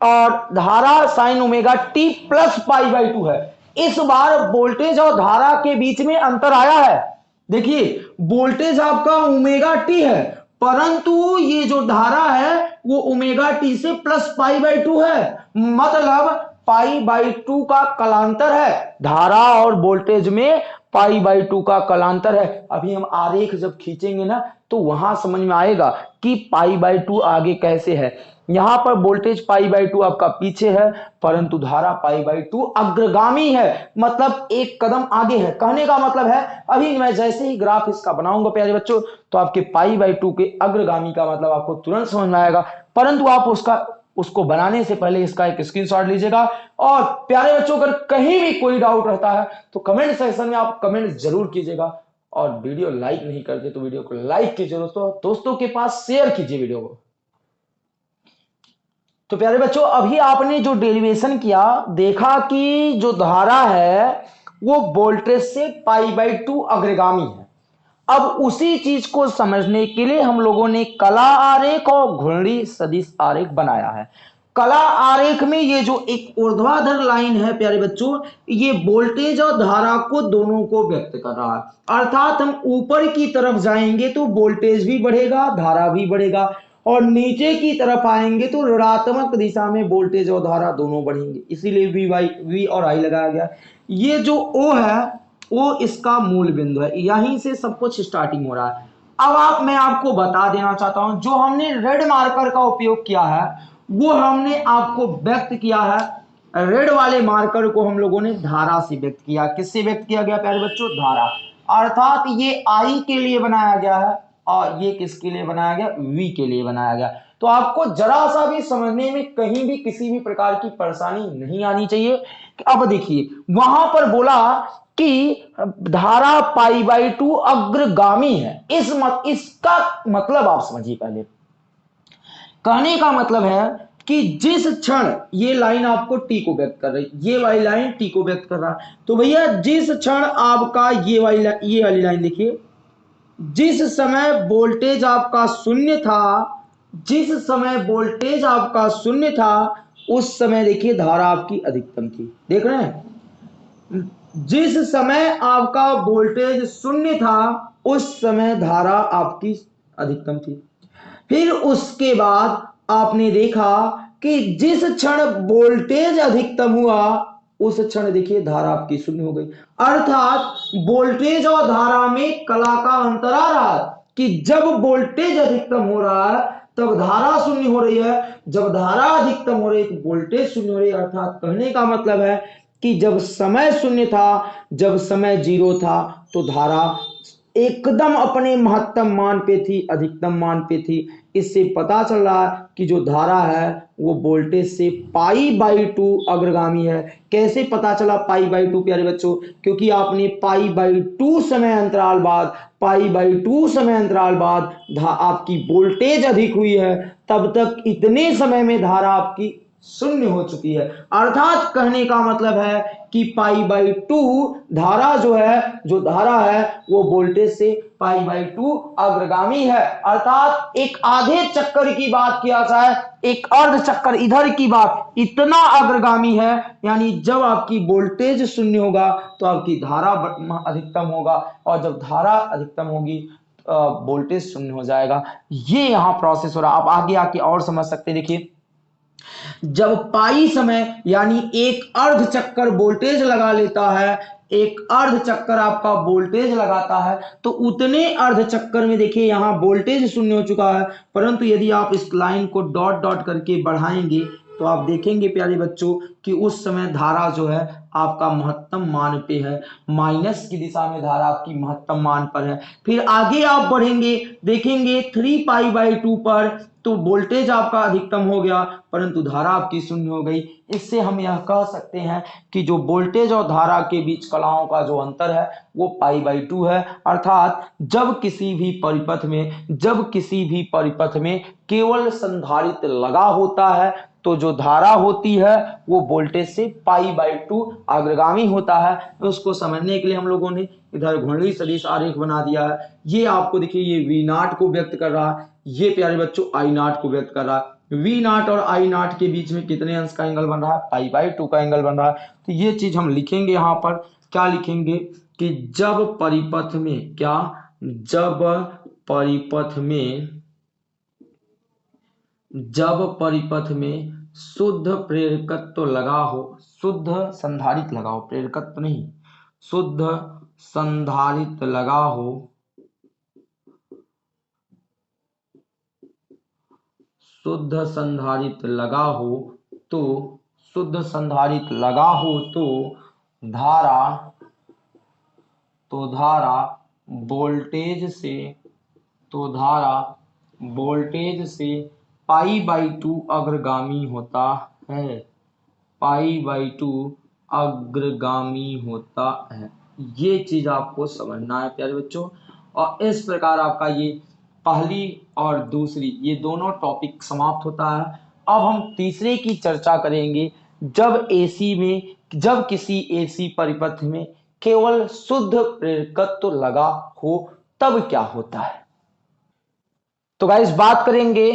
S1: और धारा sign omega T plus pi by 2 है। इस बार वोल्टेज और धारा के बीच में अंतर आया है। देखिए वोल्टेज आपका ओमेगा टी है, परंतु ये जो धारा है वो ओमेगा टी से प्लस पाई बाई 2 है, मतलब पाई बाई 2 का कलांतर है। धारा और वोल्टेज में पाई बाई 2 का कलांतर है। अभी हम आरेख जब खींचेंगे ना तो वहां समझ में आएगा कि पाई बाई 2 आगे कैसे है। यहां पर वोल्टेज π/2 आपका पीछे है, परंतु धारा π/2 अग्रगामी है, मतलब एक कदम आगे है। कहने का मतलब है अभी मैं जैसे ही ग्राफ इसका बनाऊंगा प्यारे बच्चों, तो आपके π/2 के अग्रगामी का मतलब आपको तुरंत समझ में आएगा। परंतु आप उसको बनाने से पहले इसका एक स्क्रीनशॉट लीजिएगा। और प्यारे बच्चों, अगर कहीं भी कोई डाउट रहता है तो कमेंट सेक्शन में आप कमेंट जरूर कीजिएगा। और वीडियो लाइक नहीं करते तो वीडियो को लाइक कीजिए दोस्तों के पास शेयर कीजिए वीडियो को। तो प्यारे बच्चों, अभी आपने जो डेरिवेशन किया, देखा कि जो धारा है वो वोल्टेज से π/2 अग्रगामी है। अब उसी चीज को समझने के लिए हम लोगों ने कला आरेख और घुंडी सदिश आरेख बनाया है। कला आरेख में ये जो एक ऊर्ध्वाधर लाइन है प्यारे बच्चों, ये वोल्टेज और धारा को दोनों को व्यक्त कर रहा है। अर्थात हम ऊपर की तरफ जाएंगे तो वोल्टेज भी बढ़ेगा, धारा भी बढ़ेगा, और नीचे की तरफ आएंगे तो ऋणात्मक दिशा में वोल्टेज और धारा दोनों बढ़ेंगे। इसीलिए वी और आई लगाया गया। ये जो ओ है वो इसका मूल बिंदु है, यहीं से सब कुछ स्टार्टिंग हो रहा है। अब मैं आपको बता देना चाहता हूं, जो हमने रेड मार्कर का उपयोग किया है वो हमने आपको व्यक्त किया है, रेड वाले मार्कर को हम लोगों ने धारा से व्यक्त किया। किससे व्यक्त किया गया प्यारे बच्चों? धारा। अर्थात ये आई के लिए बनाया गया है और ये किसके लिए बनाया गया? वी के लिए बनाया गया। तो आपको जरा सा भी समझने में कहीं भी किसी भी प्रकार की परेशानी नहीं आनी चाहिए। अब देखिए, वहां पर बोला कि धारा π/2 अग्रगामी है। इसका मतलब आप समझिए पहले। कहने का मतलब है कि जिस क्षण ये लाइन आपको टी को व्यक्त कर रही, ये वाली लाइन टी को व्यक्त कर रहा है, तो भैया जिस क्षण आपका ये वाली लाइन देखिए, जिस समय वोल्टेज आपका शून्य था, जिस समय वोल्टेज आपका शून्य था, उस समय देखिए धारा आपकी अधिकतम थी। देख रहे हैं? जिस समय आपका वोल्टेज शून्य था उस समय धारा आपकी अधिकतम थी। फिर उसके बाद आपने देखा कि जिस क्षण वोल्टेज अधिकतम हुआ उस क्षण देखिए धारा आपकी शून्य हो गई। अर्थात वोल्टेज और धारा में कला का अंतर आ रहा है कि जब वोल्टेज अधिकतम हो रहा है तब धारा शून्य हो रही है, जब धारा अधिकतम हो रही है तो वोल्टेज शून्य हो रही है। अर्थात कहने का मतलब है कि जब समय शून्य था, जब समय 0 था, तो धारा एकदम अपने महत्तम मान पे थी, अधिकतम मान पे थी। इससे पता चल रहा है कि जो धारा है वो वोल्टेज से π/2 अग्रगामी है। कैसे पता चला π/2 प्यारे बच्चों? क्योंकि आपने π/2 समय अंतराल बाद, π/2 समय अंतराल बाद आपकी वोल्टेज अधिक हुई है, तब तक इतने समय में धारा आपकी शून्य हो चुकी है। अर्थात कहने का मतलब है कि π/2 धारा जो धारा है वो वोल्टेज से π/2 अग्रगामी है। अर्थात एक आधे चक्कर की बात किया जाए, एक अर्ध चक्कर इधर की बात, इतना अग्रगामी है। यानी जब आपकी वोल्टेज शून्य होगा तो आपकी धारा अधिकतम होगा, और जब धारा अधिकतम होगी वोल्टेज शून्य हो जाएगा। ये यहां प्रोसेस हो रहा है। आप आगे आके और समझ सकते हैं। देखिए, जब पाई समय यानी एक अर्ध चक्कर वोल्टेज लगा लेता है, एक अर्ध चक्कर आपका वोल्टेज लगाता है, तो उतने अर्ध चक्कर में देखिए यहां वोल्टेज शून्य हो चुका है। परंतु यदि आप इस लाइन को डॉट डॉट करके बढ़ाएंगे तो आप देखेंगे प्यारे बच्चों कि उस समय धारा जो है आपका महत्तम मान पे है, माइनस की दिशा में धारा आपकी महत्तम मान पर है। फिर आगे आप बढ़ेंगे, देखेंगे 3π/2 पर तो वोल्टेज आपका अधिकतम हो गया परंतु धारा आपकी शून्य हो गई। इससे हम यह कह सकते हैं कि जो वोल्टेज और धारा के बीच कलाओं का जो अंतर है वो π/2 है। अर्थात जब किसी भी परिपथ में केवल संधारित्र लगा होता है तो जो धारा होती है वो वोल्टेज से π/2 अग्रगामी होता है। उसको समझने के लिए हम लोगों ने इधर घुंडी सदिश आरेख बना दिया है। ये आपको देखिए, ये V0 को व्यक्त कर रहा है, ये प्यारे बच्चों I0 को व्यक्त कर रहा है। V0 और I0 के बीच में कितने अंश का एंगल बन रहा है? π/2 का एंगल बन रहा है। तो ये चीज हम लिखेंगे यहाँ पर। क्या लिखेंगे कि जब परिपथ में शुद्ध प्रेरकत्व लगा हो, शुद्ध संधारित्र लगा हो, प्रेरकत्व नहीं, शुद्ध संधारित्र लगा हो, शुद्ध संधारित्र लगा हो तो शुद्ध संधारित्र लगा हो तो धारा वोल्टेज से π/2 अग्रगामी होता है, π/2 अग्रगामी होता है। ये चीज आपको समझना है प्यारे बच्चों। और इस प्रकार आपका ये पहली और दूसरी ये दोनों टॉपिक समाप्त होता है। अब हम तीसरे की चर्चा करेंगे। जब किसी एसी परिपथ में केवल शुद्ध प्रेरकत्व लगा हो तब क्या होता है। तो गाइस बात करेंगे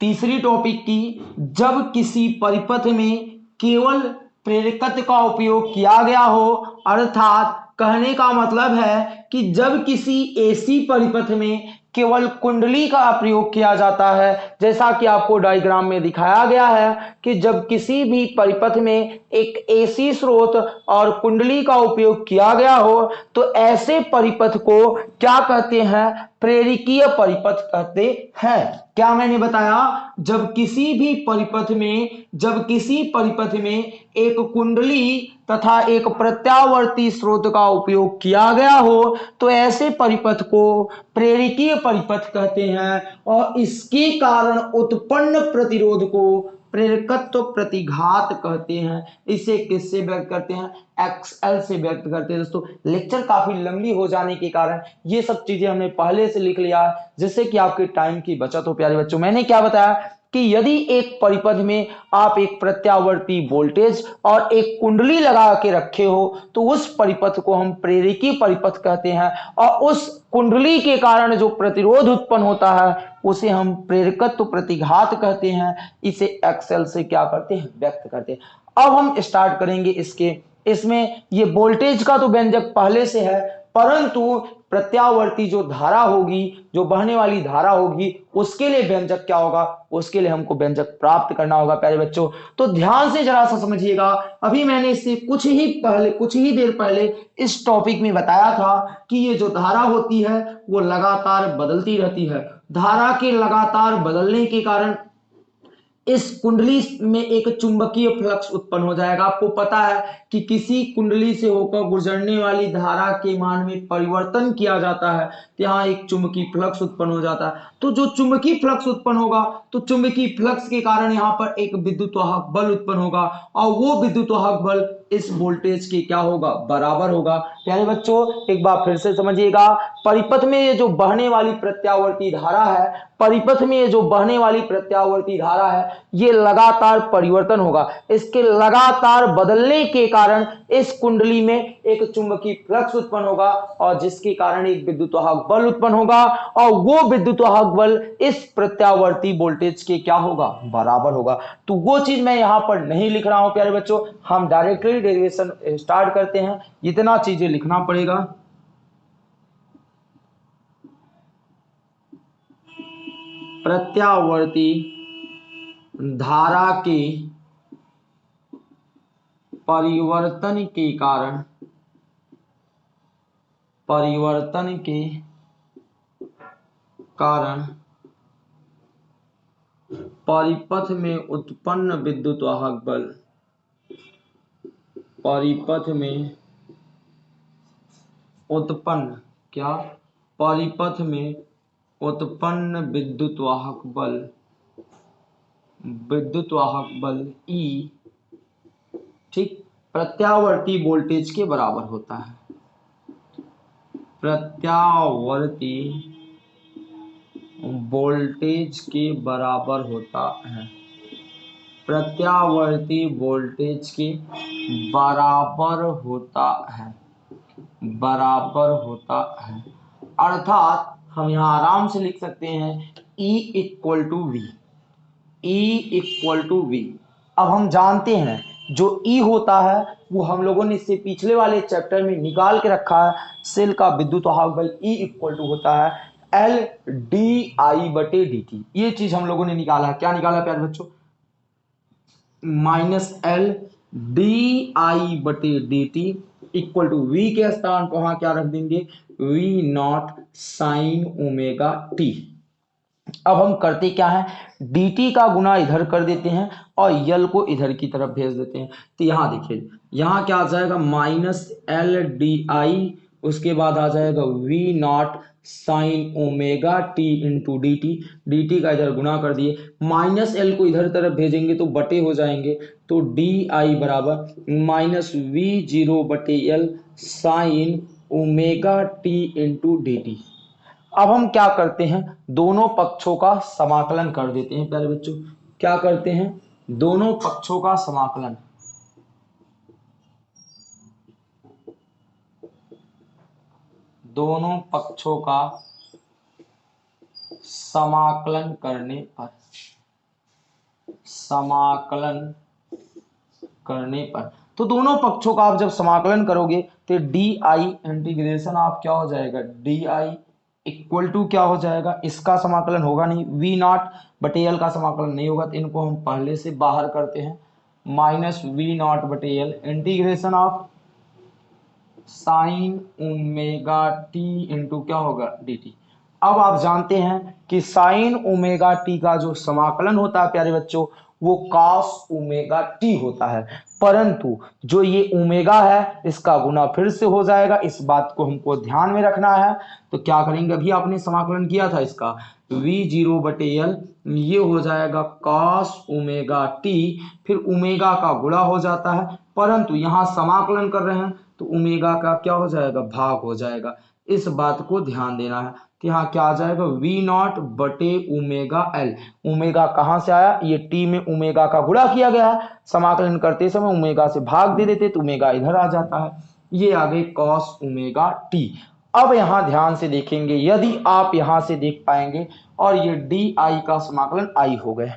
S1: तीसरी टॉपिक की। जब किसी परिपथ में केवल प्रेरकत्व का उपयोग किया गया हो, अर्थात कहने का मतलब है कि जब किसी एसी परिपथ में केवल कुंडली का प्रयोग किया जाता है, जैसा कि आपको डायग्राम में दिखाया गया है कि जब किसी भी परिपथ में एक एसी स्रोत और कुंडली का उपयोग किया गया हो तो ऐसे परिपथ को क्या कहते हैं, प्रेरकीय परिपथ कहते हैं। क्या मैंने बताया, जब किसी परिपथ में एक कुंडली तथा एक प्रत्यावर्ती स्रोत का उपयोग किया गया हो तो ऐसे परिपथ को प्रेरकीय परिपथ कहते हैं। और इसके कारण उत्पन्न प्रतिरोध को प्रेरकत्व प्रतिघात कहते हैं। इसे किससे व्यक्त करते हैं, एक्सएल से व्यक्त करते हैं। दोस्तों लेक्चर काफी लंबी हो जाने के कारण ये सब चीजें हमने पहले से लिख लिया जिससे कि आपके टाइम की बचत हो। प्यारे बच्चों मैंने क्या बताया कि यदि एक परिपथ में आप एक प्रत्यावर्ती वोल्टेज और एक कुंडली लगा के रखे हो तो उस परिपथ को हम प्रेरकीय परिपथ कहते हैं। और उस कुंडली के कारण जो प्रतिरोध उत्पन्न होता है उसे हम प्रेरकत्व प्रतिघात कहते हैं। इसे एक्सेल से क्या करते हैं, व्यक्त करते हैं। अब हम स्टार्ट करेंगे इसमें ये वोल्टेज का तो व्यंजक पहले से है, परंतु प्रत्यावर्ती जो धारा होगी, जो बहने वाली धारा होगी, उसके लिए व्यंजक क्या होगा, उसके लिए हमको व्यंजक प्राप्त करना होगा। प्यारे बच्चों तो ध्यान से जरा सा समझिएगा। अभी मैंने इससे कुछ ही देर पहले इस टॉपिक में बताया था कि ये जो धारा होती है वो लगातार बदलती रहती है। धारा के लगातार बदलने के कारण इस कुंडली में एक चुंबकीय फ्लक्स उत्पन्न हो जाएगा। आपको पता है कि किसी कुंडली से होकर गुजरने वाली धारा के मान में परिवर्तन किया जाता है तो यहाँ एक चुंबकीय फ्लक्स उत्पन्न हो जाता है। तो जो चुंबकीय फ्लक्स उत्पन्न होगा तो चुंबकीय फ्लक्स के कारण यहाँ पर एक विद्युत वाहक बल उत्पन्न होगा और वो विद्युत वाहक बल इस वोल्टेज के क्या होगा, बराबर होगा। प्यारे बच्चों एक बार फिर से समझिएगा, परिपथ में ये जो बहने वाली प्रत्यावर्ती धारा है, ये लगातार परिवर्तन होगा। इसके लगातार बदलने के कारण इस कुंडली में एक चुंबकीय फ्लक्स उत्पन्न होगा और जिसके कारण एक विद्युत वाहक बल उत्पन्न होगा और वो विद्युत वाहक बल इस प्रत्यावर्ती वोल्टेज के क्या होगा, बराबर होगा। तो वो चीज मैं यहां पर नहीं लिख रहा हूं प्यारे बच्चों, हम डायरेक्टली डेरिवेशन स्टार्ट करते हैं। इतना चीजें लिखना पड़ेगा। प्रत्यावर्ती धारा के परिवर्तन के कारण परिपथ में उत्पन्न विद्युत वाहक बल, परिपथ में उत्पन्न विद्युत वाहक बल E ठीक प्रत्यावर्ती वोल्टेज के बराबर होता है। प्रत्यावर्ती वोल्टेज के बराबर होता है। प्रत्यावर्ती वोल्टेज के बराबर होता है। अर्थात हम यहाँ आराम से लिख सकते हैं E इक्वल टू V। अब हम जानते हैं जो E होता है वो हम लोगों ने इससे पिछले वाले चैप्टर में निकाल के रखा है। सेल का विद्युत वाहक बल E इक्वल टू होता है LdI/dt। ये चीज हम लोगों ने निकाला है। क्या निकाला प्यारे बच्चों, -LdI/dt इक्वल टू V के स्थान पर वहां क्या रख देंगे, V0 sin ओमेगा t। अब हम करते क्या है, dt का गुना इधर कर देते हैं और यल को इधर की तरफ भेज देते हैं। तो यहाँ देखिए, यहाँ क्या आ जाएगा माइनस एल डी आई, उसके बाद आ जाएगा V naught sine omega T into D T, D T का इधर गुना कर दिए, माइनस एल को इधर तरफ भेजेंगे तो बटे हो जाएंगे, तो डी आई बराबर माइनस वी जीरो बटे L sine omega T into D T. अब हम क्या करते हैं, दोनों पक्षों का समाकलन कर देते हैं प्यारे बच्चों। क्या करते हैं, दोनों पक्षों का समाकलन, दोनों पक्षों का समाकलन करने पर, समाकलन करने पर, तो दोनों पक्षों का आप जब समाकलन करोगे तो डी आई इंटीग्रेशन आप क्या हो जाएगा, डी आई इक्वल टू क्या हो जाएगा, इसका समाकलन होगा नहीं, वी नॉट बटे एल का समाकलन नहीं होगा, तो इनको हम पहले से बाहर करते हैं, माइनस वी नॉट बटे L integration of sine omega T into क्या होगा डी टी। अब आप जानते हैं कि साइन ओमेगा टी का जो समाकलन होता है प्यारे बच्चों वो कॉस ओमेगा टी होता है, परंतु जो ये ओमेगा है इसका गुना फिर से हो जाएगा, इस बात को हमको ध्यान में रखना है। तो क्या करेंगे, अभी आपने समाकलन किया था इसका v जीरो बटे एल, ये हो जाएगा कॉस ओमेगा टी, फिर ओमेगा का गुणा हो जाता है, परंतु यहाँ समाकलन कर रहे हैं तो ओमेगा का क्या हो जाएगा, भाग हो जाएगा, इस बात को ध्यान देना है। कि यहाँ क्या आ जाएगा, वी नॉट बटे ओमेगा एल, ओमेगा कहाँ से आया, ये टी में ओमेगा का गुणा किया गया है, समाकलन करते समय ओमेगा से भाग दे देते तो ओमेगा इधर आ जाता है, ये आ गई कॉस ओमेगा टी। अब यहाँ ध्यान से देखेंगे, यदि आप यहाँ से देख पाएंगे और ये डी आई का समाकलन आई हो गए,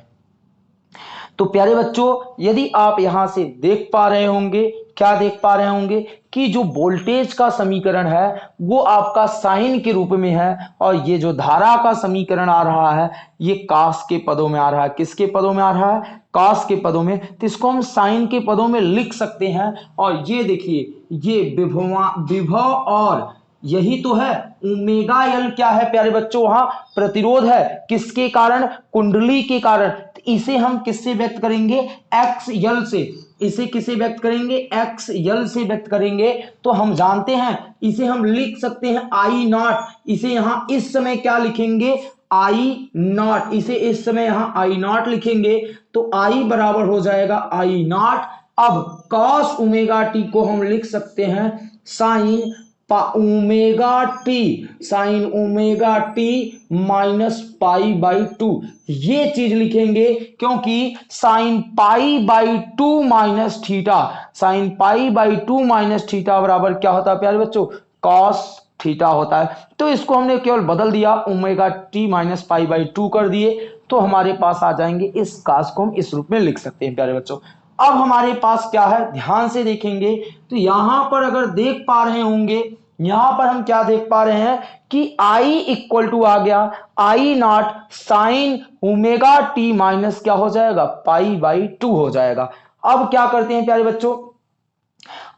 S1: तो प्यारे बच्चों यदि आप यहां से देख पा रहे होंगे, क्या देख पा रहे होंगे कि जो वोल्टेज का समीकरण है वो आपका साइन के रूप में है, और ये जो धारा का समीकरण आ रहा है ये कॉस के पदों में आ रहा है। किसके पदों में आ रहा है, कॉस के पदों में, तो इसको हम साइन के पदों में लिख सकते हैं। और ये देखिए, ये विभव और यही तो है ओमेगा एल क्या है प्यारे बच्चों, वहां प्रतिरोध है, किसके कारण, कुंडली के कारण। इसे हम किससे व्यक्त करेंगे, एक्स यल से, इसे किसे व्यक्त करेंगे, एक्स यल से व्यक्त करेंगे। तो हम जानते हैं इसे हम लिख सकते हैं आई नॉट, इसे यहां इस समय क्या लिखेंगे, आई नॉट, इसे इस समय यहां आई नॉट लिखेंगे, तो आई बराबर हो जाएगा आई नॉट। अब कॉस ओमेगा टी को हम लिख सकते हैं sign omega T, sign omega T minus pi by two, ये चीज लिखेंगे क्योंकि sine pi by to minus theta, sine pi by to minus theta बराबर क्या होता है प्यारे बच्चों, कॉस थीटा होता है। तो इसको हमने केवल बदल दिया, omega T minus pi by to कर दिए, तो हमारे पास आ जाएंगे, इस कॉस को हम इस रूप में लिख सकते हैं प्यारे बच्चों। अब हमारे पास क्या है, ध्यान से देखेंगे तो यहां पर अगर देख पा रहे होंगे, यहां पर हम क्या देख पा रहे हैं कि I इक्वल टू आ गया I naught sine omega T minus क्या हो जाएगा, पाई बाई टू हो जाएगा। अब क्या करते हैं प्यारे बच्चों,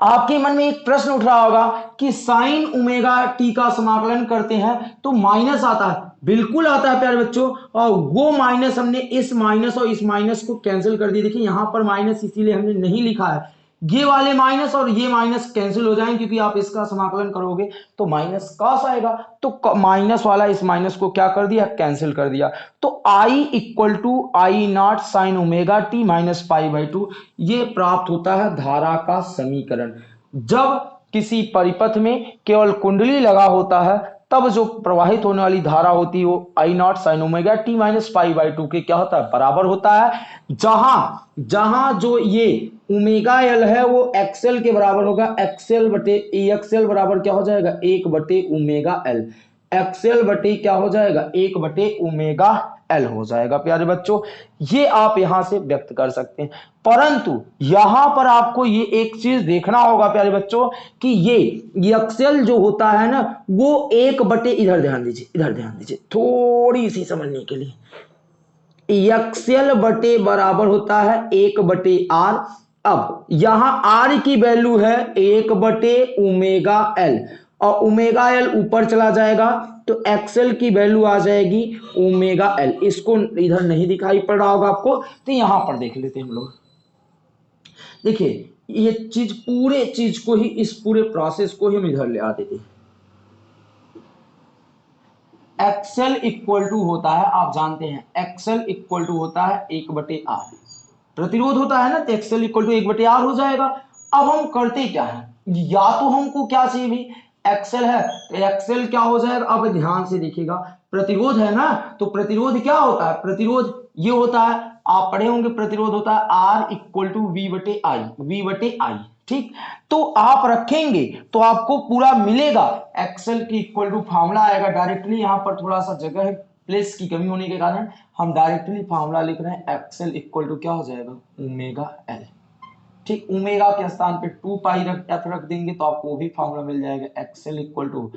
S1: आपके मन में एक प्रश्न उठ रहा होगा कि साइन ओमेगा टी का समाकलन करते हैं तो माइनस आता है, बिल्कुल आता है प्यारे बच्चों, और वो माइनस हमने इस माइनस और इस माइनस को कैंसिल कर दिया। देखिए यहां पर माइनस इसीलिए हमने नहीं लिखा है, ये वाले माइनस और ये माइनस कैंसिल हो जाएंगे क्योंकि आप इसका समाकलन करोगे तो माइनस कॉस आएगा, तो माइनस वाला इस माइनस को क्या कर दिया, कैंसिल कर दिया। तो I equal to I naught sine omega T minus pi by two, ये प्राप्त होता है धारा का समीकरण। जब किसी परिपथ में केवल कुंडली लगा होता है तब जो प्रवाहित होने वाली धारा होती है वो I naught sine omega T minus pi by two के क्या होता है, बराबर होता है। जहां जो ये ओमेगा एल है वो एक्सएल के बराबर होगा, एक्सएल बटे एक्सएल बराबर क्या हो जाएगा, एक बटे ओमेगा एल, एक्सएल बटे क्या हो जाएगा, एक बटे ओमेगा एल हो जाएगा प्यारे बच्चों। ये आप यहां से व्यक्त कर सकते हैं, परंतु यहां पर आपको ये एक चीज देखना होगा प्यारे बच्चों कि ये एक्सएल जो होता है ना वो एक बटे, इधर ध्यान दीजिए, इधर ध्यान दीजिए थोड़ी सी समझने के लिए, एक्सएल बटे बराबर होता है एक बटे आर। अब यहां आर की वैल्यू है एक बटे ओमेगा एल, और ओमेगा एल ऊपर चला जाएगा तो एक्सएल की वैल्यू आ जाएगी ओमेगा एल। इसको इधर नहीं दिखाई पड़ रहा होगा आपको, तो यहां पर देख लेते हैं हम लोग। देखिए ये चीज, पूरे चीज को ही, इस पूरे प्रोसेस को ही हम इधर ले आते थे। एक्सएल इक्वल टू होता है, आप जानते हैं एक्सएल इक्वल टू होता है 1/r, प्रतिरोध होता है ना, तो एक्सएल इक्वल टू 1/r हो जाएगा। अब हम करते क्या है, या तो हमको क्या चाहिए भाई, एक्सएल है तो एक्सएल क्या हो जाएगा, अब ध्यान से देखिएगा, प्रतिरोध है ना, तो प्रतिरोध क्या होता है, प्रतिरोध ये होता है, आप पढ़े होंगे, प्रतिरोध होता है R इक्वल टू V/I, ठीक। तो आप रखेंगे तो आपको पूरा मिलेगा, एक्सेल की इक्वल टू फार्मूला आएगा डायरेक्टली, यहां पर थोड़ा सा जगह है, प्लेस की कमी होने के कारण हम डायरेक्टली फार्मूला लिख रहे हैं, एक्सेल इक्वल टू क्या हो जाएगा, ओमेगा एल, ठीक। ओमेगा के स्थान पे 2 पाई एफ रख देंगे तो आपको वो भी फार्मूला मिल जाएगा, एक्सेल इक्वल टू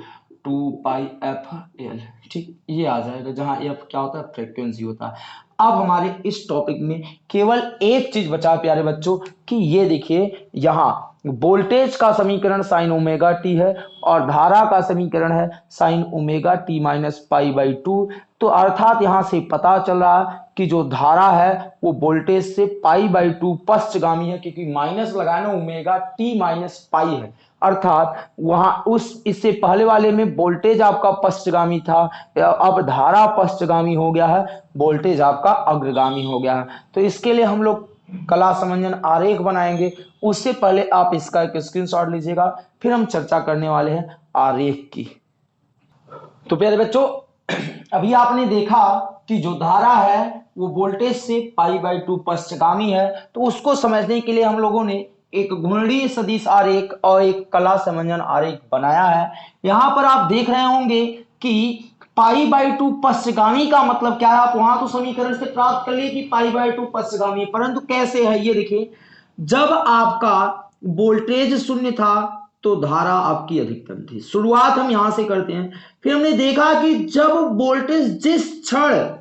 S1: 2 पाई एफ एल, ठीक, ये आ जाएगा, जहां एफ क्या होता है, फ्रीक्वेंसी होता है। अब हमारे इस टॉपिक में केवल एक चीज बचा प्यारे बच्चों, कि ये देखिए यहां वोल्टेज का समीकरण साइन ओमेगा टी है और धारा का समीकरण है साइन ओमेगा टी माइनस पाई/2। तो अर्थात यहां से पता चल रहा है कि जो धारा है वो वोल्टेज से पाई/2 पश्चगामी है, क्योंकि माइनस लगाना ओमेगा टी माइनस पाई है, अर्थात वहां उस इससे पहले वाले में वोल्टेज आपका पश्चगामी था, अब धारा पश्चगामी हो गया है, वोल्टेज आपका अग्रगामी हो गया है। तो इसके लिए हम लोग कला समंजन आरेख बनाएंगे, उससे पहले आप इसका एक स्क्रीनशॉट लीजिएगा, फिर हम चर्चा करने वाले हैं आरेख की। तो प्यारे बच्चों, अभी आपने देखा कि जो धारा है वो वोल्टेज से पाई/2 पश्चगामी है, तो उसको समझने के लिए हम लोगों ने एक घूर्णी सदिश आरेख और एक कला समंजन आरेख बनाया है। यहां पर आप देख रहे होंगे कि पाई/2 पश्चगामी का मतलब क्या है, आप वहां तो समीकरण से प्राप्त कर लिए कि पाई/2 पश्चगामी, परंतु कैसे है ये देखिए, जब आपका वोल्टेज शून्य था तो धारा आपकी अधिकतम थी। शुरुआत हम यहां से करते हैं, फिर हमने देखा कि जब वोल्टेज जिस क्षण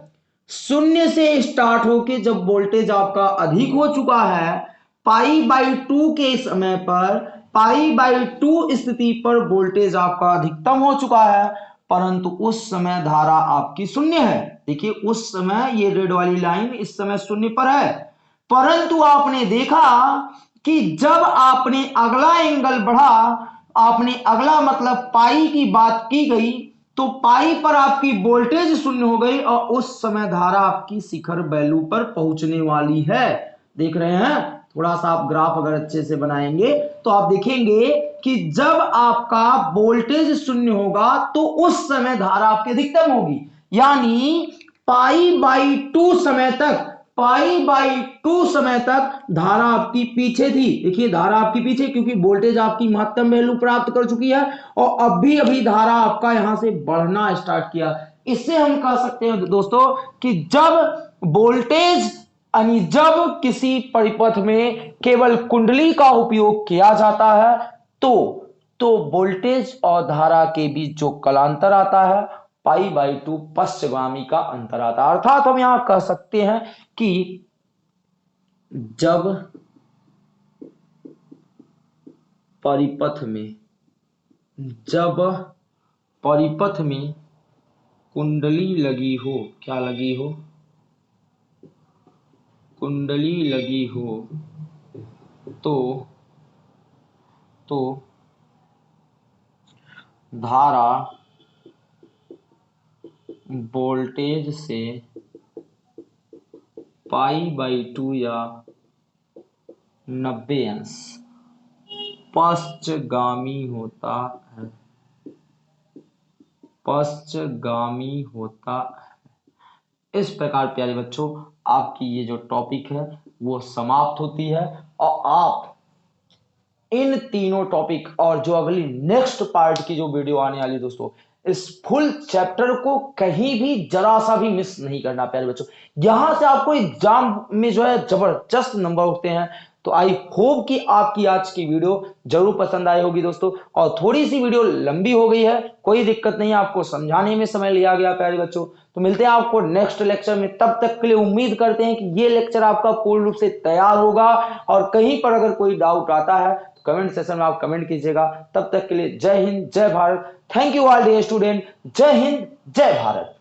S1: शून्य से स्टार्ट होके जब वोल्टेज आपका अधिक हो चुका है, पाई/2 के समय पर, पाई/2 स्थिति पर वोल्टेज आपका अधिकतम हो चुका है, परंतु उस समय धारा आपकी शून्य है। देखिए उस समय ये रेड वाली लाइन इस समय शून्य पर है, परंतु आपने देखा कि जब आपने अगला एंगल बढ़ा, आपने अगला मतलब पाई की बात की गई, तो पाई पर आपकी वोल्टेज शून्य हो गई और उस समय धारा आपकी शिखर वैल्यू पर पहुंचने वाली है। देख रहे हैं, थोड़ा सा आप ग्राफ अगर अच्छे से बनाएंगे तो आप देखेंगे कि जब आपका वोल्टेज शून्य होगा तो उस समय धारा आपकी अधिकतम होगी, यानी पाई/2 समय तक, पाई/2 समय तक धारा आपकी पीछे थी। देखिए धारा आपकी पीछे, क्योंकि वोल्टेज आपकी महत्तम वैल्यू प्राप्त कर चुकी है और अभी अभी धारा आपका यहां से बढ़ना स्टार्ट किया। इससे हम कह सकते हैं दोस्तों कि जब वोल्टेज, यानी जब किसी परिपथ में केवल कुंडली का उपयोग किया जाता है तो वोल्टेज और धारा के बीच जो कलांतर आता है पाई/2 पश्चगामी का अंतर आता है। अर्थात हम यहां कह सकते हैं कि जब परिपथ में कुंडली लगी हो, क्या लगी हो, कुंडली लगी हो, तो धारा वोल्टेज से पाई/2 या 90 अंश पश्चगामी होता है, पश्चगामी होता है। इस प्रकार प्यारे बच्चों आपकी ये जो टॉपिक है वो समाप्त होती है और आप इन तीनों टॉपिक और जो अगली नेक्स्ट पार्ट की जो वीडियो आने वाली दोस्तों, इस फुल चैप्टर को कहीं भी जरा सा भी मिस नहीं करना प्यारे बच्चों। यहां से आपको एग्जाम में जो है जबरदस्त नंबर उठते हैं, तो आई होप कि आपकी आज की वीडियो जरूर पसंद आई होगी दोस्तों, और थोड़ी सी वीडियो लंबी हो गई है, कोई दिक्कत नहीं है, आपको समझाने में समय लिया गया प्यारे बच्चों। तो मिलते हैं आपको नेक्स्ट लेक्चर में, तब तक के लिए उम्मीद करते हैं कि ये लेक्चर आपका पूर्ण रूप से तैयार होगा, और कहीं पर अगर कोई डाउट आता है तो कमेंट सेक्शन में आप कमेंट कीजिएगा। तब तक के लिए जय हिंद जय Bharat. Thank you all dear student. जय हिंद जय भारत।